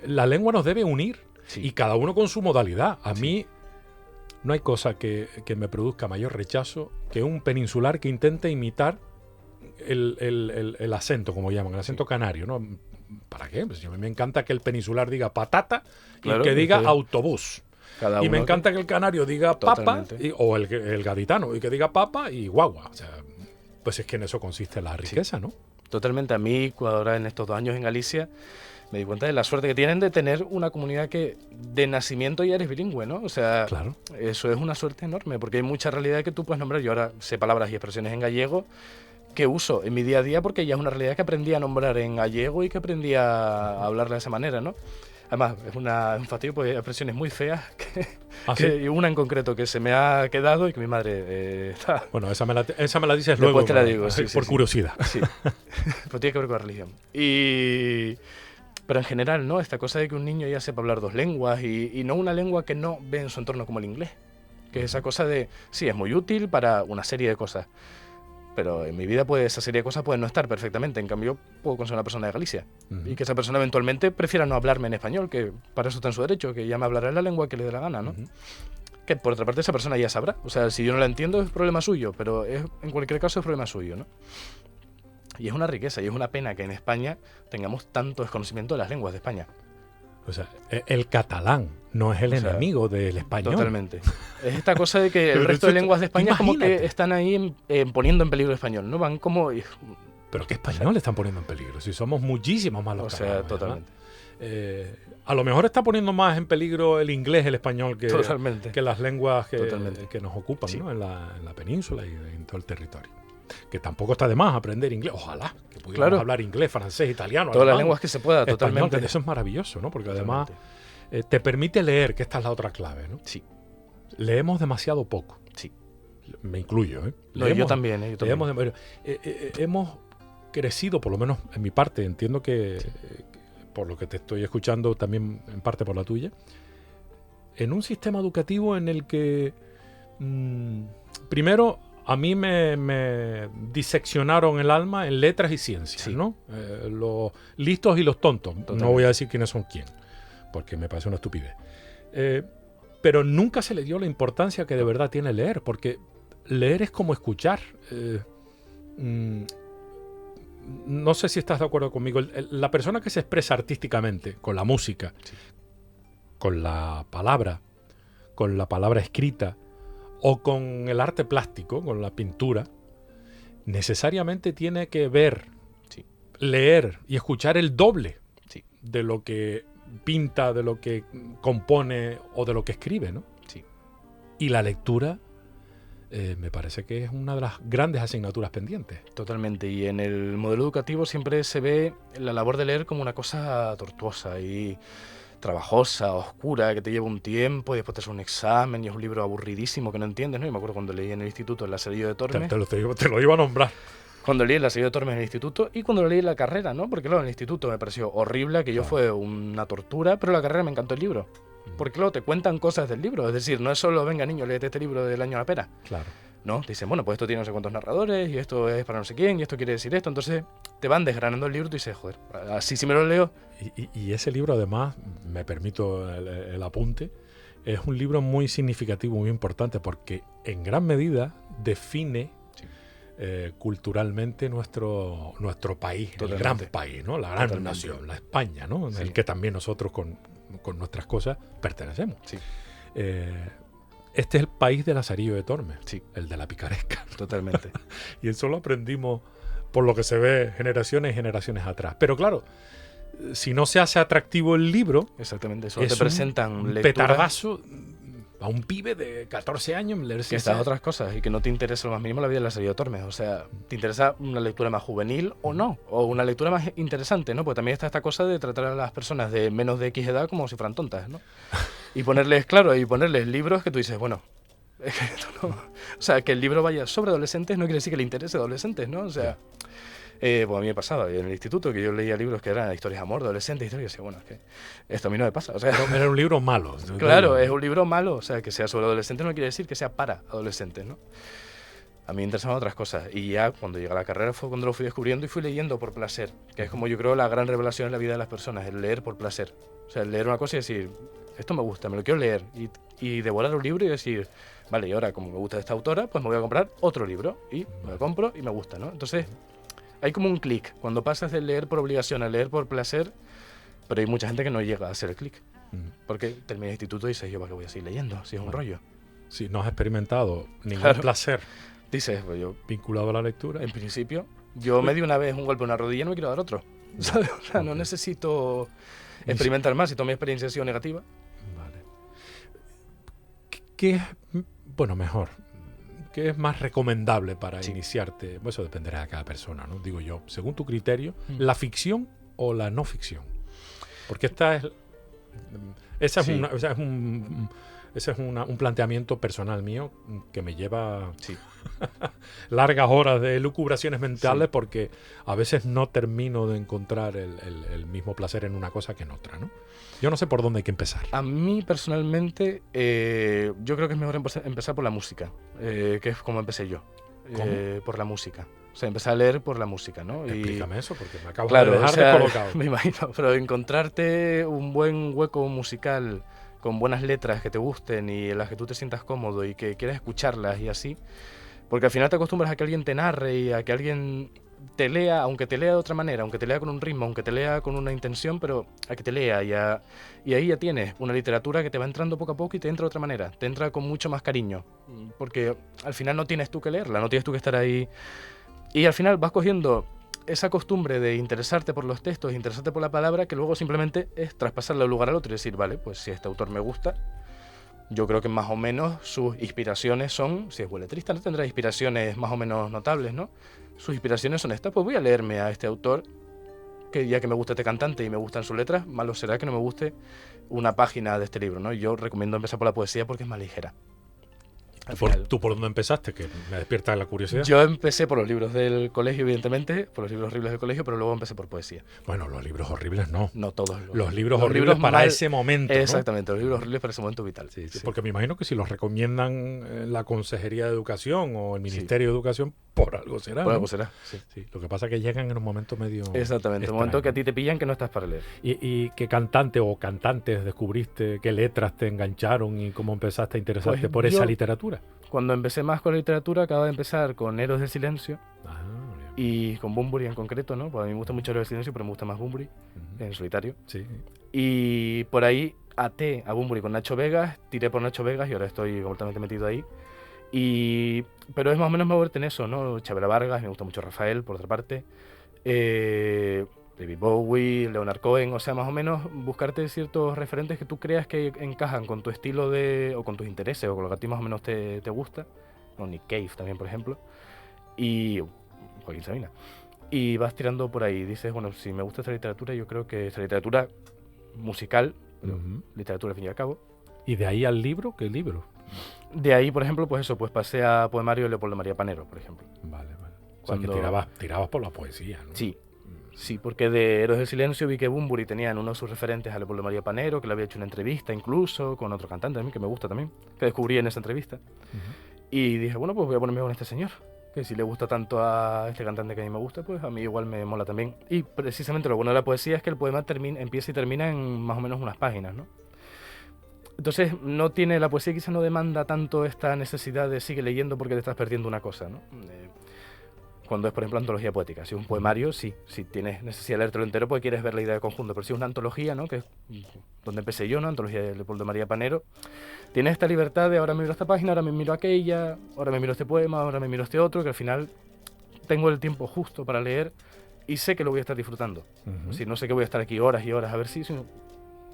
la lengua nos debe unir y cada uno con su modalidad. A mí no hay cosa que me produzca mayor rechazo que un peninsular que intente imitar el acento, como llaman, el acento canario, ¿no? ¿Para qué? Pues a mí me encanta que el peninsular diga patata Claro, y que diga sí. autobús. Cada Y me uno encanta que el canario diga papa, Totalmente. o el gaditano, y que diga papa y guagua. O sea, pues es que en eso consiste la riqueza, ¿no? Totalmente. A mí, ahora en estos 2 años en Galicia, me di cuenta de la suerte que tienen de tener una comunidad que de nacimiento ya eres bilingüe, ¿no? O sea, Claro. eso es una suerte enorme, porque hay mucha realidad que tú puedes nombrar. Yo ahora sé palabras y expresiones en gallego que uso en mi día a día porque ya es una realidad que aprendí a nombrar en gallego y que aprendí a hablarla de esa manera, ¿no? Además, es un fastidio, pues hay expresiones muy feas, ¿Ah, y una en concreto que se me ha quedado y que mi madre está... Bueno, esa me la dices Después luego. te la digo, sí, por sí. curiosidad. Sí, pero tiene que ver con la religión. Pero en general, ¿no? Esta cosa de que un niño ya sepa hablar 2 lenguas y no una lengua que no ve en su entorno como el inglés. Que es esa cosa de, sí, es muy útil para una serie de cosas. Pero en mi vida esa serie de cosas puede no estar perfectamente. En cambio, puedo conocer a una persona de Galicia. Y que esa persona eventualmente prefiera no hablarme en español, que para eso está en su derecho, que ya me hablará en la lengua que le dé la gana, ¿no? Que por otra parte esa persona ya sabrá. O sea, si yo no la entiendo es problema suyo, pero en cualquier caso es problema suyo, ¿no? Y es una riqueza y es una pena que en España tengamos tanto desconocimiento de las lenguas de España. O sea, el catalán no es el enemigo del español. Totalmente. Es esta cosa de que el Pero resto de esto- lenguas de España como imagínate. que están ahí poniendo en peligro el español, ¿no? Van como... Pero ¿qué español le están poniendo en peligro? Si somos muchísimos más los O sea, catalanes, totalmente. ¿verdad? A lo mejor está poniendo más en peligro el inglés, el español, Totalmente. que las lenguas Totalmente. que nos ocupan, Sí. ¿no? en la península y en todo el territorio. Que tampoco está de más aprender inglés. Ojalá que pudiéramos Claro. hablar inglés, francés, italiano, Todas las alemán, lenguas que se pueda, español, totalmente. que eso es maravilloso, ¿no? Porque además te permite leer, que esta es la otra clave, ¿no? Sí. Leemos demasiado poco. Sí. Me incluyo, ¿eh? No, yo también. Hemos crecido, por lo menos en mi parte, entiendo que, por lo que te estoy escuchando, también en parte por la tuya, en un sistema educativo en el que, primero, a mí me diseccionaron el alma en letras y ciencias, Sí. ¿no? Los listos y los tontos. Totalmente. No voy a decir quiénes son quién, porque me parece una estupidez. Pero nunca se le dio la importancia que de verdad tiene leer, porque leer es como escuchar. No sé si estás de acuerdo conmigo. La persona que se expresa artísticamente, con la música, Sí. con la palabra escrita, o con el arte plástico, con la pintura, necesariamente tiene que ver, Sí. leer y escuchar el doble Sí. de lo que pinta, de lo que compone o de lo que escribe, ¿no? Sí. Y la lectura me parece que es una de las grandes asignaturas pendientes. Totalmente. Y en el modelo educativo siempre se ve la labor de leer como una cosa tortuosa y trabajosa, oscura, que te lleva un tiempo y después te haces un examen y es un libro aburridísimo que no entiendes, ¿no? Y me acuerdo cuando leí en el instituto El Asedio de Tormes. Te lo iba a nombrar. Cuando leí El Asedio de Tormes en el instituto y cuando leí en la carrera, ¿no? Porque luego en el instituto me pareció horrible, aquello fue una tortura, pero en la carrera me encantó el libro. Porque luego te cuentan cosas del libro, es decir, no es solo, venga niño, léete este libro del año a la pera. Claro. No, te dicen, bueno, pues esto tiene no sé cuántos narradores y esto es para no sé quién y esto quiere decir esto. Entonces te van desgranando el libro y tú dices, joder, así si me lo leo. Y ese libro, además, me permito el apunte, es un libro muy significativo, muy importante, porque en gran medida define culturalmente nuestro país, Totalmente. el gran país, ¿no? La gran Totalmente. nación, la España, ¿no? En Sí. el que también nosotros con nuestras cosas pertenecemos. Sí, Este es el país del Lazarillo de Tormes, sí, el de la picaresca. totalmente. Y eso lo aprendimos, por lo que se ve, generaciones y generaciones atrás. Pero claro, si no se hace atractivo el libro, Exactamente, solo es te presentan un lecturas petardazo a un pibe de 14 años leerse que están otras cosas y que no te interesa lo más mínimo la vida del Asedio de Tormes. O sea, te interesa una lectura más juvenil o no, o una lectura más interesante, ¿no? Porque también está esta cosa de tratar a las personas de menos de X edad como si fueran tontas, ¿no? Y ponerles, claro, y ponerles libros que tú dices, bueno, es que esto no... O sea, que el libro vaya sobre adolescentes no quiere decir que le interese a adolescentes, ¿no? O sea... pues a mí me pasaba en el instituto que yo leía libros que eran historias de amor, de adolescentes, historias, y decía, bueno, es que esto a mí no me pasa. O sea, Era un libro malo. claro, es un libro malo, o sea, que sea sobre adolescentes no quiere decir que sea para adolescentes, ¿no? A mí me interesaban otras cosas y ya cuando llegué a la carrera fue cuando lo fui descubriendo y fui leyendo por placer, que es como yo creo la gran revelación en la vida de las personas, el leer por placer. O sea, el leer una cosa y decir, esto me gusta, me lo quiero leer y devorar un libro y decir, vale, y ahora como me gusta esta autora, pues me voy a comprar otro libro y me lo compro y me gusta, ¿no? Entonces... hay como un clic, cuando pasas de leer por obligación a leer por placer, pero hay mucha gente que no llega a hacer el clic. Porque termina el instituto y dices, yo, ¿para qué voy a seguir leyendo? Si es un rollo. Si no has experimentado ningún Claro. placer Dices, pues yo, vinculado a la lectura. en principio, yo me di una vez un golpe en una rodilla y no me quiero dar otro. ¿Sabes? O sea, no Ok. necesito experimentar más. Si toda mi experiencia ha sido negativa, Vale. ¿Qué es, bueno, mejor, qué es más recomendable para Sí. iniciarte? Bueno, eso dependerá de cada persona, ¿no? Digo yo, según tu criterio, Mm. ¿la ficción o la no ficción? Porque esta es... Esa es, Sí. ese es un planteamiento personal mío que me lleva sí. largas horas de elucubraciones mentales, Sí. porque a veces no termino de encontrar el mismo placer en una cosa que en otra, ¿no? Yo no sé por dónde hay que empezar. A mí personalmente, yo creo que es mejor empezar por la música, que es como empecé yo. ¿Cómo? Por la música. O sea, empecé a leer por la música, ¿no? Explícame eso, porque me acabo Claro, de dejar o sea, descolocado. me imagino, pero encontrarte un buen hueco musical con buenas letras que te gusten y en las que tú te sientas cómodo y que quieras escucharlas y así, porque al final te acostumbras a que alguien te narre y a que alguien te lea, aunque te lea de otra manera, aunque te lea con un ritmo, aunque te lea con una intención, pero a que te lea y ahí ya tienes una literatura que te va entrando poco a poco y te entra de otra manera, te entra con mucho más cariño, porque al final no tienes tú que leerla, no tienes tú que estar ahí y al final vas cogiendo esa costumbre de interesarte por los textos, interesarte por la palabra, que luego simplemente es traspasarla de un lugar al otro y decir, vale, pues si este autor me gusta, yo creo que más o menos sus inspiraciones son, si es letrista, no tendrá inspiraciones más o menos notables, ¿no? Sus inspiraciones son estas, pues voy a leerme a este autor que ya que me gusta este cantante y me gustan sus letras, malo será que no me guste una página de este libro, ¿no? Y yo recomiendo empezar por la poesía porque es más ligera. ¿Tú por dónde empezaste? Que me despierta la curiosidad. Yo empecé por los libros del colegio, evidentemente, por los libros horribles del colegio, pero luego empecé por poesía. Bueno, los libros horribles no. No todos. Los libros horribles para ese momento, ¿no? Exactamente, los libros horribles para ese momento vital. Sí. Porque me imagino que si los recomiendan la Consejería de Educación o el Ministerio de Educación, por algo será. Por ¿no? algo será, sí. Lo que pasa es que llegan en un momento medio Exactamente, en un momento que a ti te pillan que no estás para leer. ¿Y qué cantante o cantantes descubriste? ¿Qué letras te engancharon y cómo empezaste a interesarte por esa literatura? Cuando empecé más con la literatura, acababa de empezar con Héroes del Silencio y con Bunbury en concreto, ¿no? Pues a mí me gusta mucho Héroes del Silencio, pero me gusta más Bunbury en solitario. Sí. Y por ahí até a Bunbury con Nacho Vegas, tiré por Nacho Vegas y ahora estoy completamente metido ahí. Pero es más o menos moverte en eso, ¿no? Chabela Vargas, me gusta mucho Rafael, por otra parte. David Bowie, Leonard Cohen, o sea, más o menos buscarte ciertos referentes que tú creas que encajan con tu estilo o con tus intereses o con lo que a ti más o menos te gusta. O Nick Cave también, por ejemplo. Y Joaquín Sabina. Y vas tirando por ahí. Dices, bueno, si me gusta esta literatura, yo creo que esta literatura musical, literatura al fin y al cabo. ¿Y de ahí al libro? ¿Qué libro? De ahí, por ejemplo, pues eso, pues pasé a poemario de Leopoldo María Panero, por ejemplo. Vale. O sea, que tirabas por la poesía, ¿no? Sí, porque de Héroes del Silencio vi que Bunbury tenía en uno de sus referentes a Leopoldo María Panero, que le había hecho una entrevista incluso con otro cantante también, que me gusta también, que descubrí en esa entrevista. Y dije, bueno, pues voy a ponerme con este señor, que si le gusta tanto a este cantante que a mí me gusta, pues a mí igual me mola también. Y precisamente lo bueno de la poesía es que el poema empieza y termina en más o menos unas páginas, ¿no? Entonces, la poesía quizá no demanda tanto esta necesidad de sigue leyendo porque te estás perdiendo una cosa, ¿no? Cuando es, por ejemplo, antología poética. Si es un poemario, sí. Si tienes necesidad de leértelo entero porque quieres ver la idea de conjunto. Pero si es una antología, ¿no? Que es donde empecé yo, ¿no? Antología de Leopoldo María Panero. Tienes esta libertad de ahora me miro esta página, ahora me miro aquella, ahora me miro este poema, ahora me miro este otro, que al final tengo el tiempo justo para leer y sé que lo voy a estar disfrutando. Si no sé que voy a estar aquí horas y horas a ver si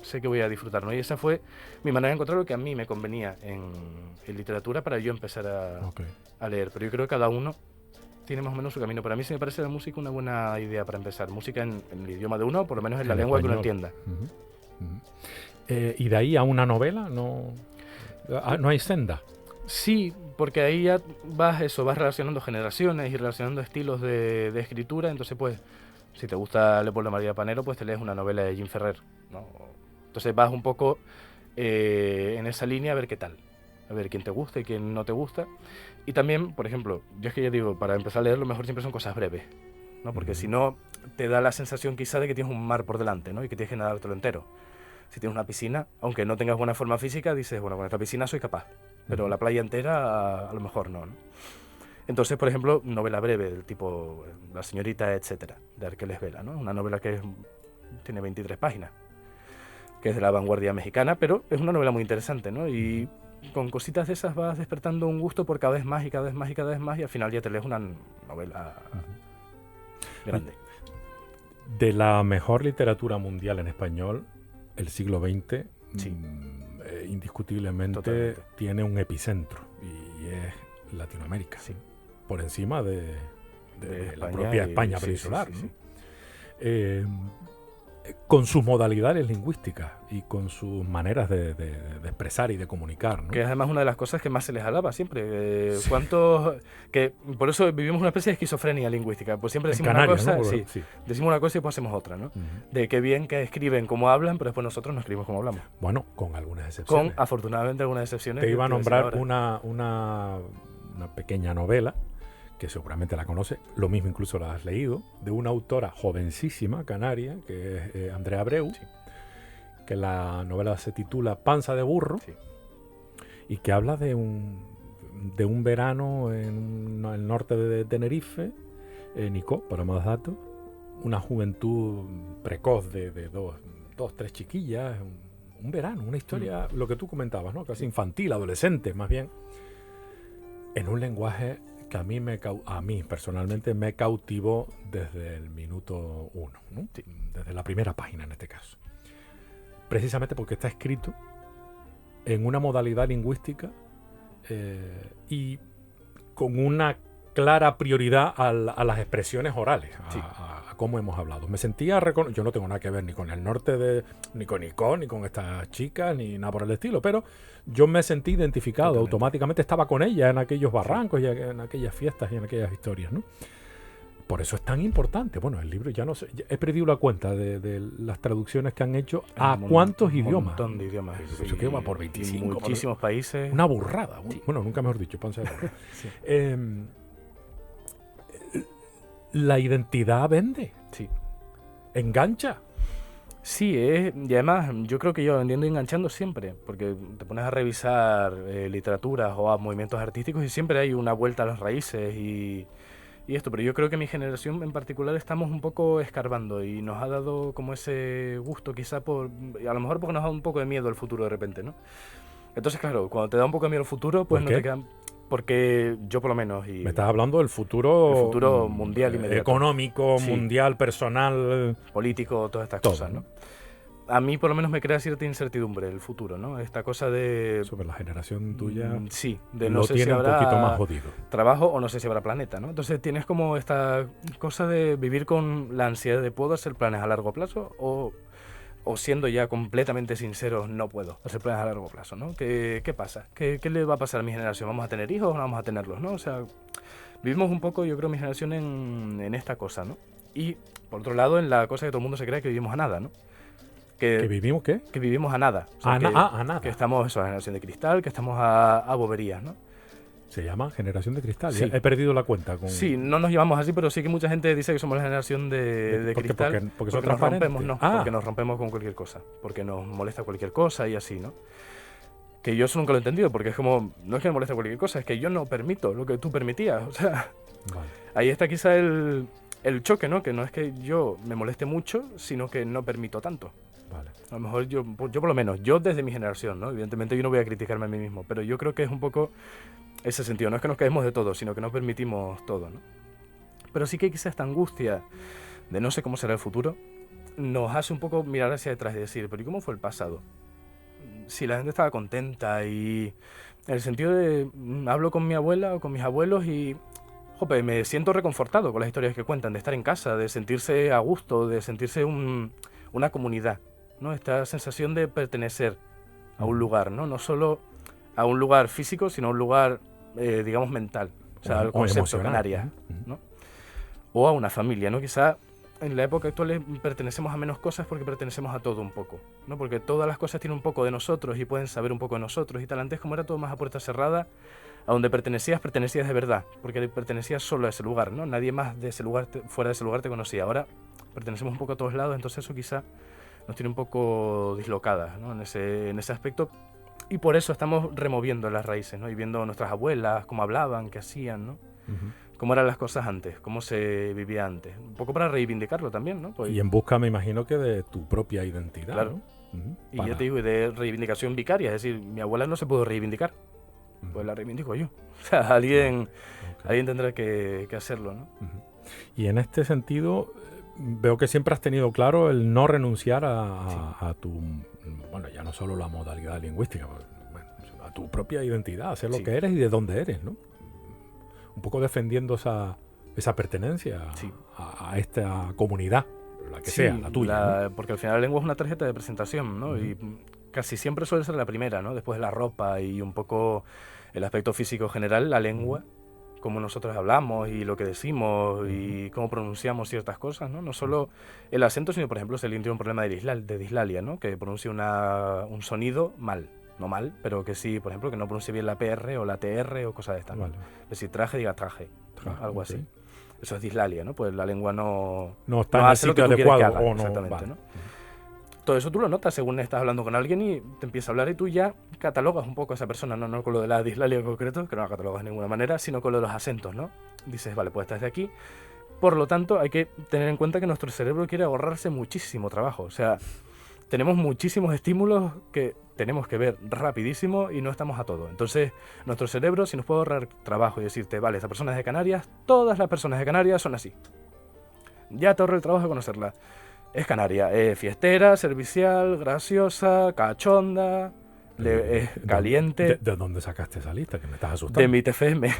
sé que voy a disfrutar, ¿no? Y esa fue mi manera de encontrar lo que a mí me convenía en literatura para yo empezar a leer. Pero yo creo que cada uno tiene más o menos su camino. Para mí sí me parece la música una buena idea para empezar. Música en el idioma de uno, por lo menos en la lengua que uno entienda. ¿Y de ahí a una novela? ¿No hay senda? Sí, porque ahí ya vas relacionando generaciones y relacionando estilos de escritura. Entonces, pues, si te gusta Leopoldo María Panero, pues te lees una novela de Jim Ferrer, ¿no? Entonces vas un poco en esa línea a ver qué tal. A ver quién te gusta y quién no te gusta. Y también, por ejemplo, yo es que ya digo, para empezar a leer lo mejor siempre son cosas breves, ¿no? Porque si no, te da la sensación quizá de que tienes un mar por delante, ¿no? Y que tienes que nadártelo entero. Si tienes una piscina, aunque no tengas buena forma física, dices, bueno, con esta piscina soy capaz. Pero la playa entera, a lo mejor no, ¿no? Entonces, por ejemplo, novela breve del tipo La señorita, etcétera, de Arqueles Vela, ¿no? Una novela que tiene 23 páginas, que es de la vanguardia mexicana, pero es una novela muy interesante, ¿no? Y con cositas de esas vas despertando un gusto por cada vez más y cada vez más y cada vez más y al final ya te lees una novela grande. De la mejor literatura mundial en español, el siglo XX, indiscutiblemente Totalmente. tiene un epicentro y es Latinoamérica, por encima de la propia España peninsular. Sí. Con sus modalidades lingüísticas y con sus maneras de expresar y de comunicar, ¿no? Que es además una de las cosas que más se les alaba siempre. Que por eso vivimos una especie de esquizofrenia lingüística. Pues siempre decimos Canarias, una cosa, ¿no? decimos una cosa y después hacemos otra, ¿no? De qué bien que escriben como hablan, pero después nosotros no escribimos como hablamos. Bueno, con algunas excepciones. Con, afortunadamente, algunas excepciones. Te iba a nombrar una pequeña novela que seguramente la conoces, lo mismo incluso la has leído, de una autora jovencísima, canaria, que es Andrea Abreu, que la novela se titula Panza de burro, y que habla de un verano en el norte de Tenerife, Nicó, para más datos, una juventud precoz de dos, tres chiquillas, un verano, una historia, lo que tú comentabas, ¿no? Casi infantil, adolescente, más bien, en un lenguaje que a mí personalmente me cautivó desde el minuto 1, ¿no? Desde la primera página en este caso. Precisamente porque está escrito en una modalidad lingüística y con una clara prioridad a las expresiones orales, a cómo hemos hablado. Me sentía yo no tengo nada que ver ni con el norte ni con Icón, ni con estas chicas, ni nada por el estilo, pero yo me sentí identificado. Totalmente. Automáticamente estaba con ella en aquellos barrancos y en aquellas fiestas y en aquellas historias, ¿no? Por eso es tan importante. Bueno, el libro ya no sé, he perdido la cuenta de las traducciones que han hecho a cuántos idiomas. Un montón de idiomas. Eso que va por 25. Muchísimos países. Una burrada. Sí. Bueno, nunca mejor dicho. Panza de burra. Sí. La identidad vende. Sí. Engancha. Sí, y además yo creo que yo vendiendo y enganchando siempre, porque te pones a revisar literaturas o a movimientos artísticos y siempre hay una vuelta a las raíces y esto, pero yo creo que mi generación en particular estamos un poco escarbando y nos ha dado como ese gusto quizá a lo mejor porque nos da un poco de miedo el futuro de repente, ¿no? Entonces claro, cuando te da un poco de miedo el futuro, pues no te quedan... Porque yo por lo menos... Me estás hablando del futuro... El futuro mundial inmediato. Económico, sí. Mundial, personal... Político, todas estas todo, cosas, ¿no? A mí por lo menos me crea cierta incertidumbre el futuro, ¿no? Esta cosa de... Sobre la generación tuya... Sí, de no no sé tiene si habrá un poquito más jodido. Trabajo o no sé si habrá planeta, ¿no? Entonces tienes como esta cosa de vivir con la ansiedad de ¿puedo hacer planes a largo plazo? O siendo ya completamente sinceros, no puedo hacer planes a largo plazo, ¿no? ¿Qué pasa? ¿Qué le va a pasar a mi generación? ¿Vamos a tener hijos o no vamos a tenerlos, no? O sea, vivimos un poco, yo creo, mi generación en esta cosa, ¿no? Y, por otro lado, en la cosa que todo el mundo se cree que vivimos a nada, ¿no? ¿Que vivimos qué? Que vivimos a nada. O sea, a nada. Que estamos, eso, a generación de cristal, que estamos a boberías, ¿no? Se llama generación de cristal. Sí. He perdido la cuenta. Sí, no nos llamamos así, pero sí que mucha gente dice que somos la generación de cristal. Porque nos rompemos, no. Porque nos rompemos con cualquier cosa. Porque nos molesta cualquier cosa y así, ¿no? Que yo eso nunca lo he entendido, porque es como, no es que me moleste cualquier cosa, es que yo no permito lo que tú permitías. O sea, vale. Ahí está quizá el choque, ¿no? Que no es que yo me moleste mucho, sino que no permito tanto. Vale. A lo mejor yo por lo menos, yo desde mi generación, ¿no? Evidentemente yo no voy a criticarme a mí mismo, pero yo creo que es un poco ese sentido. No es que nos quedemos de todo, sino que no permitimos todo, ¿no? Pero sí que quizá esta angustia de no sé cómo será el futuro nos hace un poco mirar hacia detrás y decir, pero ¿y cómo fue el pasado? Si la gente estaba contenta y en el sentido de hablo con mi abuela o con mis abuelos y jope, me siento reconfortado con las historias que cuentan, de estar en casa, de sentirse a gusto, de sentirse una comunidad, ¿no? Esta sensación de pertenecer a un lugar, ¿no? No solo a un lugar físico, sino a un lugar, digamos, mental. O sea, al concepto Canarias, ¿no? O a una familia, ¿no? Quizá en la época actual pertenecemos a menos cosas porque pertenecemos a todo un poco, ¿no? Porque todas las cosas tienen un poco de nosotros y pueden saber un poco de nosotros y tal. Antes, como era todo más a puerta cerrada, a donde pertenecías de verdad, porque pertenecías solo a ese lugar, ¿no? Nadie más de ese lugar, fuera de ese lugar te conocía. Ahora pertenecemos un poco a todos lados, entonces eso quizá nos tiene un poco dislocadas, ¿no? En ese aspecto. Y por eso estamos removiendo las raíces, ¿no? Y viendo a nuestras abuelas, cómo hablaban, qué hacían, ¿no? Cómo eran las cosas antes, cómo se vivía antes. Un poco para reivindicarlo también, ¿no? Pues, y en busca, me imagino, que de tu propia identidad, claro. ¿no? Y ya te digo, de reivindicación vicaria, es decir, mi abuela no se pudo reivindicar, pues la reivindico yo. O sea, alguien tendrá que hacerlo, ¿no? Y en este sentido, veo que siempre has tenido claro el no renunciar a tu, bueno, ya no solo la modalidad lingüística, bueno, a tu propia identidad, a ser lo que eres y de dónde eres, ¿no? Un poco defendiendo esa pertenencia a esta comunidad, la que sea, la tuya. ¿no? Porque al final la lengua es una tarjeta de presentación, ¿no? Y casi siempre suele ser la primera, ¿no? Después de la ropa y un poco el aspecto físico general, la lengua, cómo nosotros hablamos y lo que decimos y cómo pronunciamos ciertas cosas, ¿no? No solo el acento, sino, por ejemplo, si alguien tiene un problema de dislalia, ¿no? Que pronuncia un sonido mal. No mal, pero que sí, por ejemplo, que no pronuncie bien la PR o la TR o cosas de estas. Vale. ¿no? Si traje, diga traje, ¿no? Algo así. Eso es dislalia, ¿no? Pues la lengua no está en el sitio adecuado o no. Exactamente, vale. ¿no? Todo eso tú lo notas según estás hablando con alguien y te empieza a hablar y tú ya catalogas un poco a esa persona, no con lo de la dislalia en concreto, que no la catalogas de ninguna manera, sino con lo de los acentos, ¿no? Dices, vale, pues estás de aquí. Por lo tanto, hay que tener en cuenta que nuestro cerebro quiere ahorrarse muchísimo trabajo. O sea, tenemos muchísimos estímulos que tenemos que ver rapidísimo y no estamos a todo. Entonces, nuestro cerebro, si nos puede ahorrar trabajo y decirte, vale, esta persona es de Canarias, todas las personas de Canarias son así. Ya te ahorro el trabajo de conocerla. Es canaria, es fiestera, servicial, graciosa, cachonda, es caliente. ¿De dónde sacaste esa lista? Que me estás asustando. De mi TFM.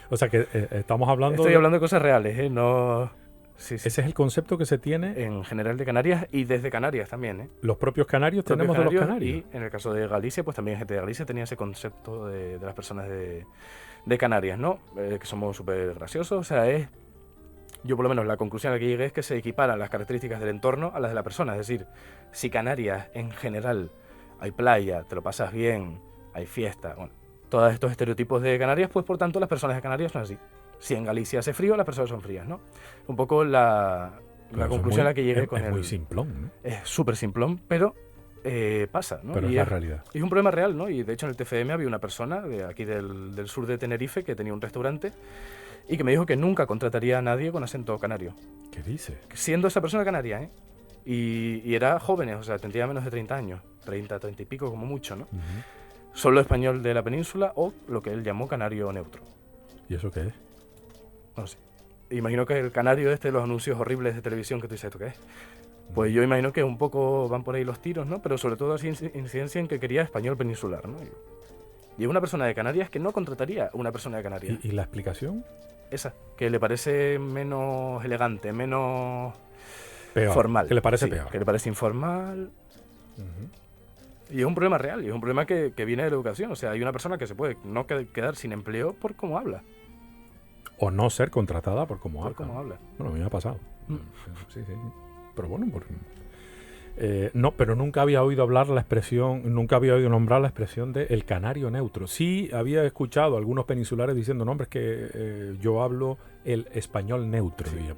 O sea que estamos hablando... Estoy hablando de cosas reales, ¿eh? No... Sí. Ese es el concepto que se tiene. En general de Canarias y desde Canarias también, ¿eh? Los propios canarios tenemos de los canarios. Y en el caso de Galicia, pues también gente de Galicia tenía ese concepto de las personas de Canarias, ¿no? Que somos súper graciosos, o sea, yo por lo menos la conclusión a la que llegué es que se equiparan las características del entorno a las de la persona. Es decir, si Canarias en general hay playa, te lo pasas bien, hay fiesta, bueno, todos estos estereotipos de Canarias, pues por tanto las personas de Canarias son así. Si en Galicia hace frío, las personas son frías, ¿no? Un poco la conclusión a la que llegué con él. Es muy simplón, ¿no? Es súper simplón, pero pasa, ¿no? Pero es la realidad. Y es un problema real, ¿no? Y de hecho en el TFM había una persona de aquí del sur de Tenerife que tenía un restaurante y que me dijo que nunca contrataría a nadie con acento canario. ¿Qué dice? Siendo esa persona canaria, ¿eh? Y era jóvenes, o sea, tendría menos de 30 años, 30 y pico como mucho, ¿no? Solo español de la península o lo que él llamó canario neutro. ¿Y eso qué es? No sé. Imagino que el canario de los anuncios horribles de televisión que tú dices, ¿tú qué es? Pues yo imagino que un poco van por ahí los tiros, ¿no? Pero sobre todo así incidencia en que quería español peninsular, ¿no? Y es una persona de Canarias que no contrataría a una persona de Canarias. ¿Y la explicación? Esa, que le parece menos elegante, menos peor, formal. Que le parece peor. Que le parece informal. Y es un problema real, y es un problema que viene de la educación. O sea, hay una persona que se puede no quedar sin empleo por cómo habla. O no ser contratada por cómo habla. Bueno, a mí me ha pasado. Sí. Pero bueno, no, pero nunca había oído nunca había oído nombrar la expresión de el canario neutro. Sí había escuchado a algunos peninsulares diciendo, no, hombre, es que yo hablo el español neutro. Sí. Y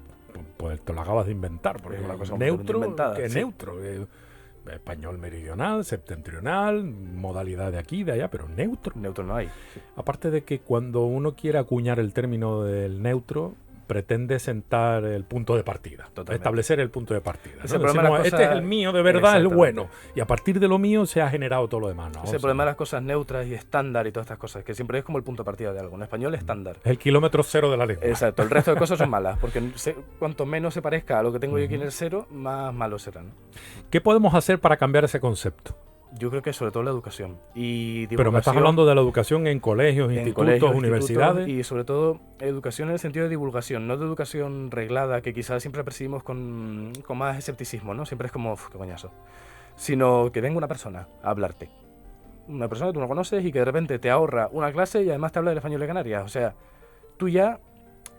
pues te lo acabas de inventar, porque una cosa neutro, inventada, ¿qué es neutro? Español meridional, septentrional, modalidad de aquí, de allá, pero neutro. Neutro no hay. Sí. Aparte de que cuando uno quiere acuñar el término del neutro, pretende sentar el punto de partida, establecer el punto de partida. ¿No? Decimos, este es el mío, de verdad, el bueno. Y a partir de lo mío se ha generado todo lo demás. ¿No? Es el problema de las cosas neutras y estándar y todas estas cosas, que siempre es como el punto de partida de algo. En español, estándar. Es el kilómetro cero de la lengua. Exacto, el resto de cosas son malas, porque cuanto menos se parezca a lo que tengo yo aquí en el cero, más malo será, ¿no? ¿Qué podemos hacer para cambiar ese concepto? Yo creo que sobre todo la educación. Pero me estás hablando de la educación en colegios, institutos, universidades. Y sobre todo educación en el sentido de divulgación, no de educación reglada, que quizás siempre percibimos con más escepticismo, ¿no? Siempre es como, qué coñazo. Sino que venga una persona a hablarte. Una persona que tú no conoces y que de repente te ahorra una clase y además te habla del español de Canarias. O sea, tú ya,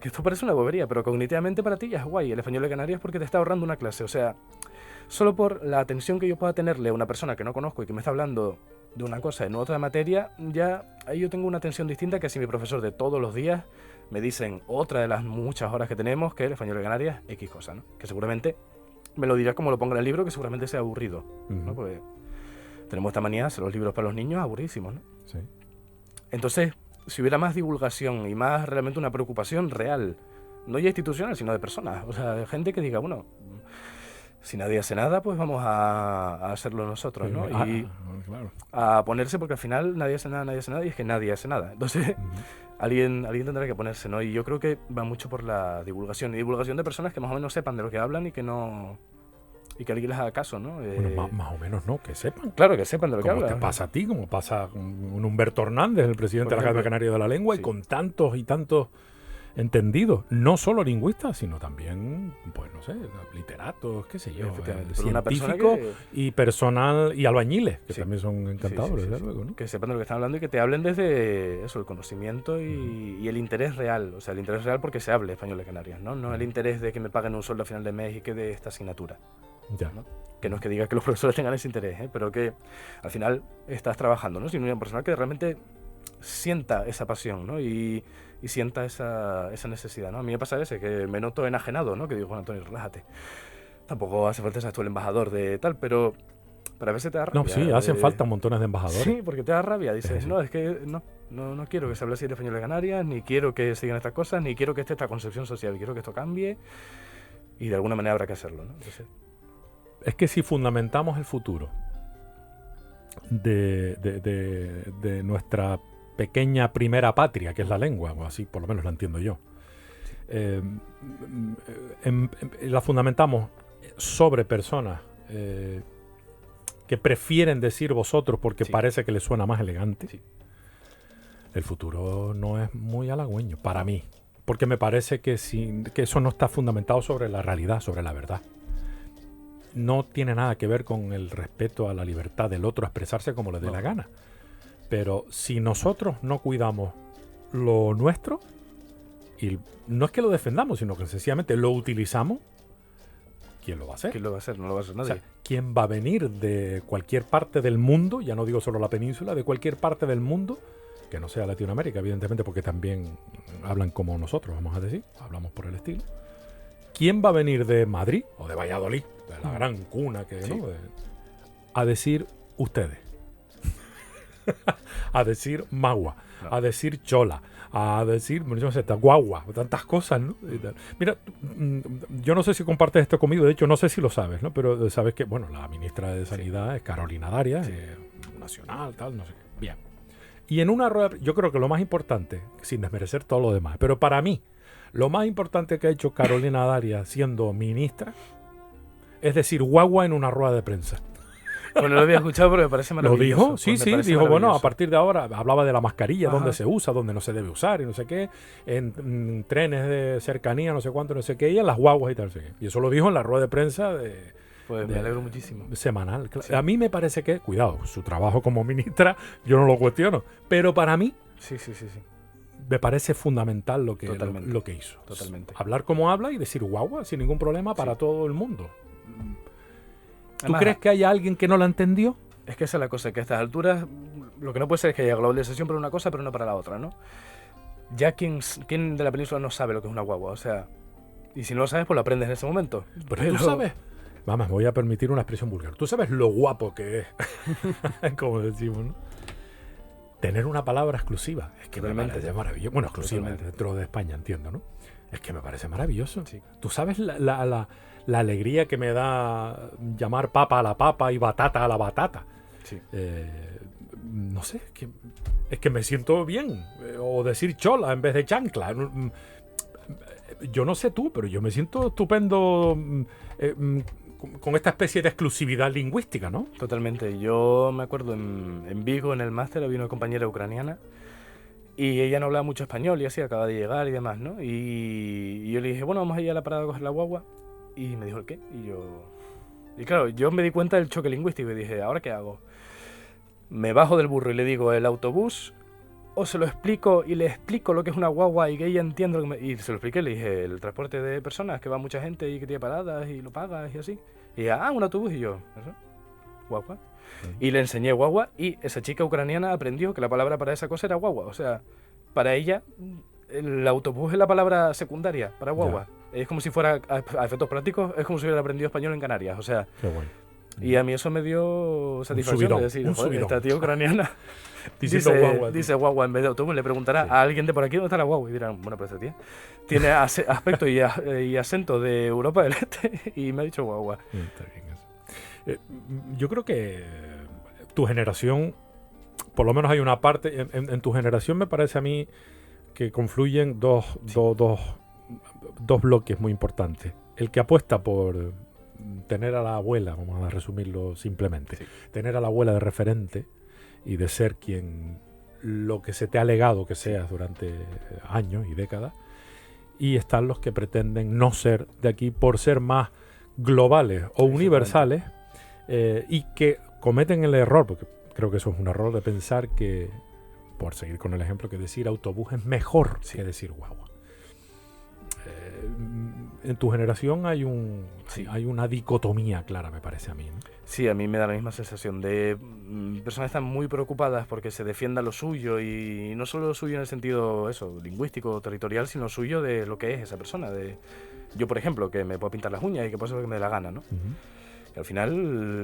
que esto parece una bobería, pero cognitivamente para ti ya es guay el español de Canarias porque te está ahorrando una clase. O sea, solo por la atención que yo pueda tenerle a una persona que no conozco y que me está hablando de una cosa en otra materia, ya ahí yo tengo una atención distinta que si mi profesor de todos los días me dicen otra de las muchas horas que tenemos, que el español de Canarias, X cosa, ¿no? Que seguramente me lo dirá como lo ponga en el libro, que seguramente sea aburrido, ¿no? Porque tenemos esta manía de hacer los libros para los niños aburridísimos, ¿no? Sí. Entonces, si hubiera más divulgación y más realmente una preocupación real, no ya institucional, sino de personas, o sea, de gente que diga, bueno, si nadie hace nada, pues vamos a hacerlo nosotros, ¿no? Y claro. A ponerse, porque al final nadie hace nada, y es que nadie hace nada. Entonces, alguien tendrá que ponerse, ¿no? Y yo creo que va mucho por la divulgación. Y divulgación de personas que más o menos sepan de lo que hablan y que no... Y que alguien les haga caso, ¿no? Bueno, más o menos no, que sepan. Claro, que sepan de lo que hablan. Como te pasa a ti, como pasa con Humberto Hernández, el presidente de la Academia Canaria de la Lengua, sí. Y con tantos y tantos entendidos, no solo lingüistas, sino también, pues no sé, literatos, qué sé yo, científicos y personal y albañiles, que también son encantadores, desde luego, ¿no? Que sepan de lo que están hablando y que te hablen desde eso, el conocimiento y el interés real, o sea, el interés real porque se hable español de Canarias, ¿no? No el interés de que me paguen un sueldo a final de mes y que de esta asignatura. Ya. ¿No? Que no es que diga que los profesores tengan ese interés, pero que al final estás trabajando, ¿no? Sino una persona que realmente sienta esa pasión, ¿no? Y sienta esa necesidad, ¿no? A mí me pasa que me noto enajenado, ¿no? Que digo, Juan Antonio, relájate. Tampoco hace falta ser tú el embajador de tal, pero a veces te da rabia. No, sí, hacen falta montones de embajadores. Sí, porque te da rabia. Dices, no, es que no quiero que se hable así de español de Canarias, ni quiero que sigan estas cosas, ni quiero que esté esta concepción social, quiero que esto cambie y de alguna manera habrá que hacerlo, ¿no? Entonces, es que si fundamentamos el futuro de nuestra pequeña primera patria, que es la lengua, o así por lo menos la entiendo yo, la fundamentamos sobre personas que prefieren decir vosotros porque parece que les suena más elegante, el futuro no es muy halagüeño, para mí. porque me parece que eso no está fundamentado sobre la realidad, sobre la verdad. No tiene nada que ver con el respeto a la libertad del otro a expresarse como le dé la gana. Pero si nosotros no cuidamos lo nuestro, y no es que lo defendamos, sino que sencillamente lo utilizamos, ¿quién lo va a hacer? ¿Quién lo va a hacer? No lo va a hacer nadie. O sea, ¿quién va a venir de cualquier parte del mundo? Ya no digo solo la península, de cualquier parte del mundo, que no sea Latinoamérica, evidentemente, porque también hablan como nosotros, vamos a decir, hablamos por el estilo. ¿Quién va a venir de Madrid o de Valladolid, de la gran cuna que, Sí. ¿no? A decir ustedes? A decir magua, No. a decir chola, a decir, yo no sé, guagua, tantas cosas, ¿no? Y tal. Mira, yo no sé si compartes esto conmigo, de hecho no sé si lo sabes, ¿no? Pero sabes que, bueno, la ministra de Sanidad es Carolina Darias, nacional, tal, no sé qué. Bien. Y en una rueda, yo creo que lo más importante, sin desmerecer todo lo demás, pero para mí, lo más importante que ha hecho Carolina Darias siendo ministra es decir guagua en una rueda de prensa. Bueno, lo había escuchado, pero me parece ¿Lo maravilloso. dijo? Pues Sí, me sí, parece dijo, bueno, maravilloso. a partir de ahora hablaba de la mascarilla, Ajá. dónde se usa, dónde no se debe usar y no sé qué, en trenes de cercanía, no sé cuánto, no sé qué, y en las guaguas y tal, no sé qué. Y eso lo dijo en la rueda de prensa Pues me alegro muchísimo. semanal. Sí. A mí me parece que, cuidado, su trabajo como ministra, yo no lo cuestiono, pero para mí Sí. me parece fundamental lo que hizo. Totalmente. Hablar como habla y decir guagua sin ningún problema para todo el mundo. ¿Tú Además, crees que haya alguien que no la entendió? Es que esa es la cosa, que a estas alturas lo que no puede ser es que haya globalización para una cosa, pero no para la otra, ¿no? Ya ¿quién de la península no sabe lo que es una guagua? O sea, y si no lo sabes, pues lo aprendes en ese momento. Pero tú sabes, vamos, me voy a permitir una expresión vulgar. Tú sabes lo guapo que es, como decimos, ¿no? Tener una palabra exclusiva. Es que Totalmente. me parece maravilloso. Bueno, exclusiva Totalmente. dentro de España, entiendo, ¿no? Es que me parece maravilloso. Sí. Tú sabes la alegría que me da llamar papa a la papa y batata a la batata. Sí. No sé, es que me siento bien. O decir chola en vez de chancla. Yo no sé tú, pero yo me siento estupendo con esta especie de exclusividad lingüística, ¿no? Totalmente. Yo me acuerdo en Vigo, en el máster, había una compañera ucraniana y ella no hablaba mucho español y así, acaba de llegar y demás, ¿no? Y yo le dije, bueno, vamos a ir a la parada a coger la guagua. Y me dijo, ¿el qué? Y claro, yo me di cuenta del choque lingüístico y dije, ¿ahora qué hago? Me bajo del burro y le digo, ¿el autobús? O se lo explico y le explico lo que es una guagua y que ella entienda lo que y se lo expliqué, le dije, el transporte de personas, que va mucha gente y que tiene paradas y lo pagas y así. Y ella, un autobús, y yo, ¿eso? Guagua. Y le enseñé guagua y esa chica ucraniana aprendió que la palabra para esa cosa era guagua. O sea, para ella el autobús es la palabra secundaria para guagua. Es como si fuera, a efectos prácticos, es como si hubiera aprendido español en Canarias. O sea, Qué bueno. y a mí eso me dio satisfacción subidón, de decir, un joder, subidón. esta tía ucraniana Diciendo guagua. dice guagua en vez de autobús. Le preguntará Sí. a alguien de por aquí dónde está la guagua y dirán, bueno, pero esta tía tiene aspecto y acento de Europa del Este y me ha dicho guagua. Está bien eso. Yo creo que tu generación, por lo menos hay una parte, en tu generación me parece a mí que confluyen dos bloques muy importantes. El que apuesta por tener a la abuela, vamos a resumirlo simplemente, tener a la abuela de referente y de ser quien lo que se te ha legado que seas durante años y décadas, y están los que pretenden no ser de aquí por ser más globales o universales, y que cometen el error, porque creo que eso es un error, de pensar que, por seguir con el ejemplo, que decir autobús es mejor que decir guagua. En tu generación hay una dicotomía clara, me parece a mí, ¿no? Sí, a mí me da la misma sensación de personas que están muy preocupadas porque se defienda lo suyo y no solo lo suyo en el sentido eso, lingüístico o territorial, sino suyo de lo que es esa persona. De yo, por ejemplo, que me puedo pintar las uñas y que puedo hacer lo que me dé la gana, ¿no? Que al final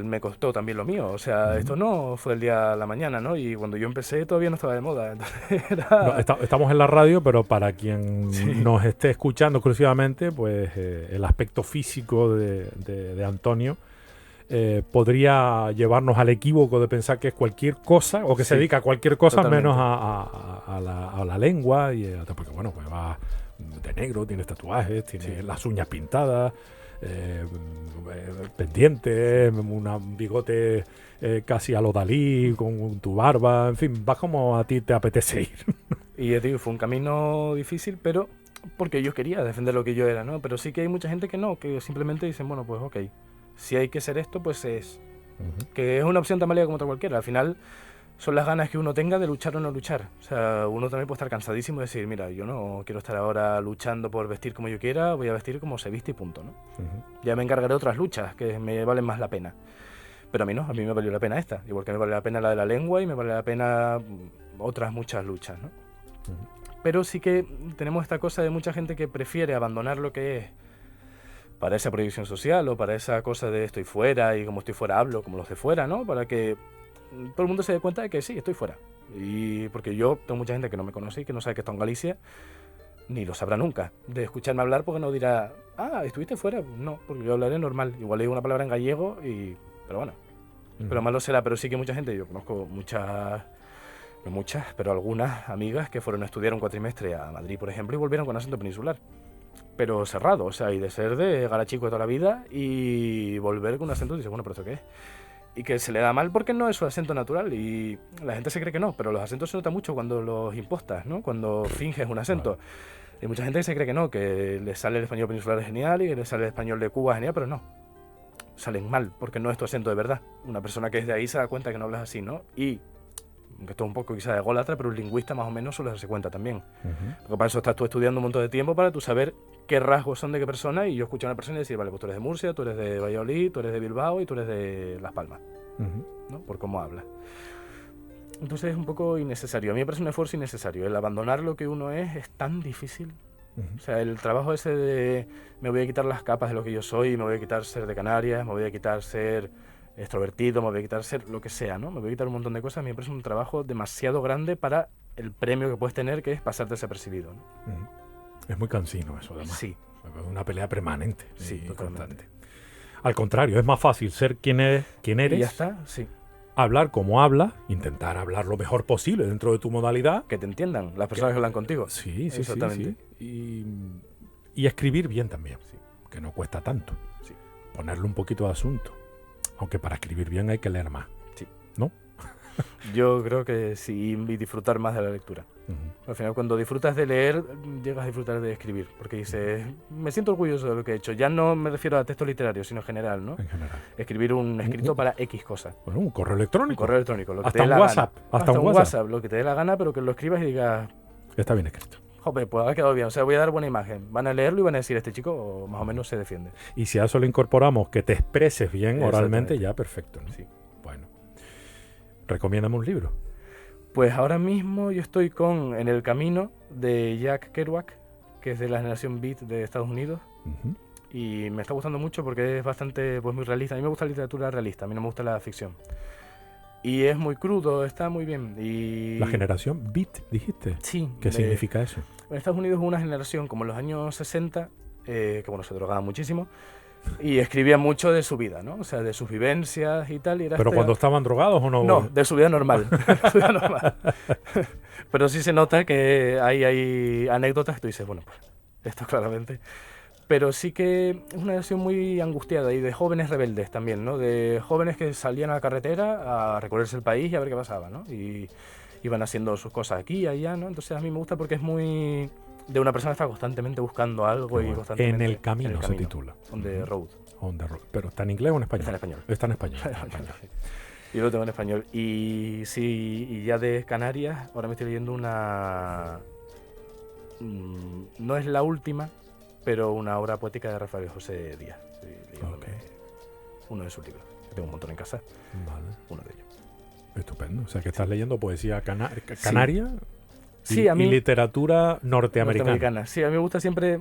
me costó también lo mío. O sea, esto no fue el día a la mañana, ¿no? Y cuando yo empecé todavía no estaba de moda. Entonces era... Estamos en la radio, pero para quien Sí. nos esté escuchando exclusivamente, pues el aspecto físico de Antonio podría llevarnos al equívoco de pensar que es cualquier cosa o que se Sí, dedica a cualquier cosa totalmente. menos a la lengua. Porque, bueno, pues va de negro, tiene tatuajes, tiene las uñas pintadas, pendientes, un bigote casi a lo Dalí, con tu barba, en fin, vas como a ti te apetece ir. Y ya te digo, fue un camino difícil, pero porque yo quería defender lo que yo era, ¿no? Pero sí que hay mucha gente que no, que simplemente dicen, bueno, pues ok, si hay que ser esto, pues es. Que es una opción tan válida como otra cualquiera. Al final son las ganas que uno tenga de luchar o no luchar. O sea, uno también puede estar cansadísimo y decir, mira, yo no quiero estar ahora luchando por vestir como yo quiera, voy a vestir como se viste y punto, ¿no? Ya me encargaré de otras luchas que me valen más la pena. Pero a mí no, a mí me valió la pena esta. Igual que me vale la pena la de la lengua y me vale la pena otras muchas luchas, ¿no? Pero sí que tenemos esta cosa de mucha gente que prefiere abandonar lo que es para esa proyección social o para esa cosa de estoy fuera y como estoy fuera hablo como los de fuera, ¿no? Para que todo el mundo se dé cuenta de que sí, estoy fuera. Y porque yo tengo mucha gente que no me conoce y que no sabe que estoy en Galicia, ni lo sabrá nunca. De escucharme hablar porque no dirá, ¿estuviste fuera? No, porque yo hablaré normal. Igual le digo una palabra en gallego pero bueno. Pero malo será, pero sí que mucha gente, yo conozco muchas, no muchas, pero algunas amigas que fueron a estudiar un cuatrimestre a Madrid, por ejemplo, y volvieron con acento peninsular. Pero cerrado, o sea, y de ser de garachico de toda la vida y volver con un acento y dice, bueno, ¿pero esto qué es? Y que se le da mal porque no es su acento natural y la gente se cree que no, pero los acentos se nota mucho cuando los impostas, ¿no? Cuando finges un acento. Hay mucha gente que se cree que no, que le sale el español peninsular genial y que le sale el español de Cuba genial, pero no. Salen mal porque no es tu acento de verdad. Una persona que es de ahí se da cuenta que no hablas así, ¿no? Y aunque esto es un poco quizá de ególatra, pero un lingüista más o menos suele darse cuenta también. Porque para eso estás tú estudiando un montón de tiempo para tú saber qué rasgos son de qué persona y yo escucho a una persona y decir, vale, pues tú eres de Murcia, tú eres de Valladolid, tú eres de Bilbao y tú eres de Las Palmas, ¿no? Por cómo habla. Entonces es un poco innecesario. A mí me parece un esfuerzo innecesario. El abandonar lo que uno es tan difícil. O sea, el trabajo ese de me voy a quitar las capas de lo que yo soy, me voy a quitar ser de Canarias, me voy a quitar ser extrovertido, me voy a quitar ser lo que sea, ¿no? Me voy a quitar un montón de cosas. A mí me parece un trabajo demasiado grande para el premio que puedes tener, que es pasar desapercibido, ¿no? Es muy cansino eso, además. Sí. Es una pelea permanente. Sí, totalmente. Constante. Al contrario, es más fácil ser quien eres, y ya está, sí. Hablar como hablas, intentar hablar lo mejor posible dentro de tu modalidad. Que te entiendan las personas que hablan contigo. Sí, exactamente. Sí. Y escribir bien también, que no cuesta tanto. Sí. Ponerle un poquito de asunto. Aunque para escribir bien hay que leer más. Sí. ¿No? Yo creo que sí, y disfrutar más de la lectura. Al final, cuando disfrutas de leer, llegas a disfrutar de escribir. Porque dices, me siento orgulloso de lo que he hecho. Ya no me refiero a texto literario, sino en general, ¿no? En general. Escribir un escrito para X cosa. Bueno, un correo electrónico. Un correo electrónico. Lo que hasta te dé un la WhatsApp. Gana. Hasta un WhatsApp. Lo que te dé la gana, pero que lo escribas y digas, está bien escrito. joder, pues ha quedado bien. O sea, voy a dar buena imagen. Van a leerlo y van a decir, este chico más o menos se defiende. Y si a eso le incorporamos que te expreses bien oralmente, ya perfecto, ¿no? Sí. Bueno. Recomiéndame un libro. Pues ahora mismo yo estoy con En el camino de Jack Kerouac, que es de la generación Beat de Estados Unidos. Y me está gustando mucho porque es bastante, pues muy realista. A mí me gusta la literatura realista, a mí no me gusta la ficción. Y es muy crudo, está muy bien. Y La generación Beat, dijiste. sí. ¿Qué significa eso? En Estados Unidos hubo una generación como en los años 60, que bueno, se drogaba muchísimo. Y escribía mucho de su vida, ¿no? O sea, de sus vivencias y tal. Y era ¿Pero cuando estaban drogados o no? No, de su vida normal. De su vida normal. Pero sí se nota que hay anécdotas que tú dices, bueno, pues esto claramente. Pero sí que es una versión muy angustiada y de jóvenes rebeldes también, ¿no? De jóvenes que salían a la carretera a recorrerse el país y a ver qué pasaba, ¿no? Y iban haciendo sus cosas aquí y allá, ¿no? Entonces a mí me gusta porque es muy de una persona que está constantemente buscando algo y constantemente... En el camino se titula. On the road. On the road. ¿Pero está en inglés o en español? Está en español. Está en español. Yo lo tengo en español. Y sí, y ya de Canarias, ahora me estoy leyendo una... no es la última, pero una obra poética de Rafael José Díaz. Uno de sus libros. Tengo un montón en casa. Vale. Uno de ellos. Estupendo. O sea, que estás leyendo poesía canaria. Sí, a mí, y literatura norteamericana. Sí, a mí me gusta siempre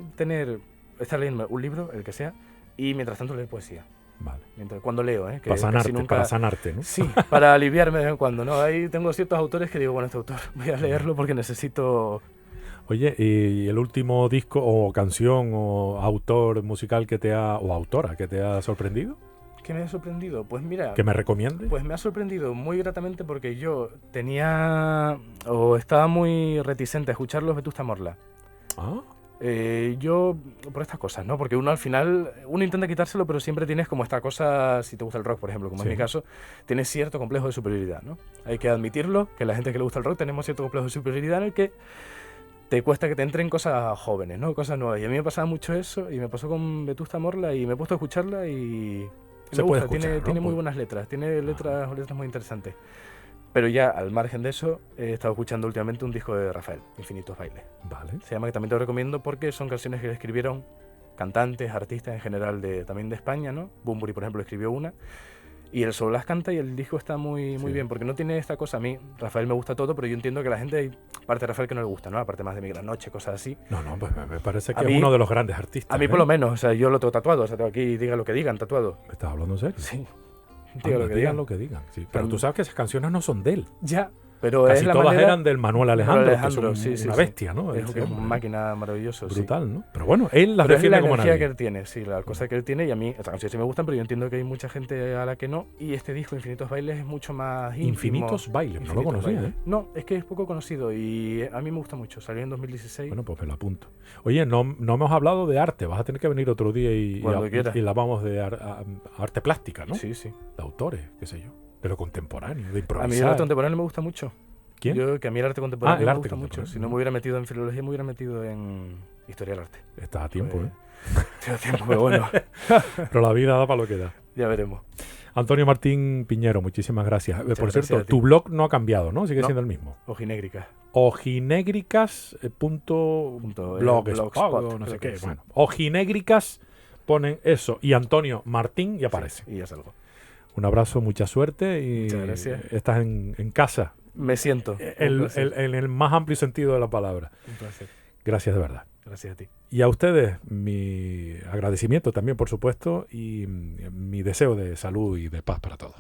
estar leyendo un libro, el que sea, y mientras tanto leer poesía. Vale. Cuando leo, que para sanarte, ¿no? Sí, para aliviarme de vez en cuando, ¿no? Ahí tengo ciertos autores que digo, bueno, este autor, voy a leerlo porque necesito... Oye, ¿y el último disco o canción o autor musical o autora que te ha sorprendido? ¿Qué me ha sorprendido? Pues mira... ¿Que me recomiendes? Pues me ha sorprendido muy gratamente porque yo estaba muy reticente a escuchar los Vetusta Morla. Ah. Yo, por estas cosas, ¿no? Porque uno al final, uno intenta quitárselo, pero siempre tienes como esta cosa, si te gusta el rock, por ejemplo, como es mi caso, tienes cierto complejo de superioridad, ¿no? Hay que admitirlo, que la gente que le gusta el rock tenemos cierto complejo de superioridad en el que te cuesta que te entren cosas jóvenes, ¿no? Cosas nuevas. Y a mí me pasaba mucho eso, y me pasó con Vetusta Morla, y me he puesto a escucharla y Se me puede gusta, escuchar, ¿no? tiene muy Pues- buenas letras, tiene letras muy interesantes. Pero ya, al margen de eso, he estado escuchando últimamente un disco de Rafael, Infinitos Bailes. Vale. Se llama, que también te lo recomiendo porque son canciones que le escribieron cantantes, artistas en general también de España, ¿no? Bunbury, por ejemplo, escribió una. Y él solo las canta y el disco está muy Sí. bien, porque no tiene esta cosa. A mí, Rafael me gusta todo, pero yo entiendo que a la gente hay parte de Rafael que no le gusta, ¿no? Aparte más de Mi Gran Noche, cosas así. No, pues me parece A que mí- es uno de los grandes artistas. A mí ¿eh? por lo menos, o sea, yo lo tengo tatuado, o sea, tengo aquí, diga lo que digan, tatuado. ¿Me estás hablando en serio? Sí, Anda, diga lo que digan digan. lo que digan. Sí. Pero Tam- tú sabes que esas canciones no son de él. Ya, pero Casi es la todas manera... eran del Manuel Alejandro, Alejandro, que es sí, sí, una sí. bestia, ¿no? Es Ese una hombre, ¿no? máquina maravilloso, sí. Brutal, ¿no? Pero bueno, él las Pero es la defiende como energía nadie. que él tiene, sí, la cosa que él tiene, y a mí estas canciones sí me gustan, pero yo entiendo que hay mucha gente a la que no, y este disco, Infinitos Bailes, es mucho más íntimo. Infinitos Bailes, no lo Infinitos conocía, Bailes. ¿eh? No, es que es poco conocido, y a mí me gusta mucho, salió en 2016. Bueno, pues me lo apunto. Oye, no hemos hablado de arte, vas a tener que venir otro día Cuando quieras. y la vamos de arte plástica, ¿no? Sí, sí. De autores, qué sé yo, de lo contemporáneo, de A mí el improvisar. arte contemporáneo me gusta mucho. ¿Quién? Que a mí el arte contemporáneo el me arte gusta mucho. contemporáneo. Si no me hubiera metido en filología, me hubiera metido en historia del arte. Estás a tiempo, Pues, ¿eh? Tengo tiempo, pero bueno, Pero la vida da para lo que da. ya veremos. Antonio Martín Piñero, muchísimas gracias. Por gracias cierto, a ti. tu blog no ha cambiado, ¿no? Sigue No. siendo el mismo. Ojinégricas. Ojinégricas.blogspot, blogspot, no sé creo qué. que sí. Bueno, Ojinégricas ponen eso y Antonio Martín y aparece. Sí, y ya salgo. Un abrazo, mucha suerte y Muchas gracias. estás en casa, Me siento. en el más amplio sentido de la palabra. Un placer. Gracias de verdad. Gracias a ti. Y a ustedes, mi agradecimiento también, por supuesto, y mi deseo de salud y de paz para todos.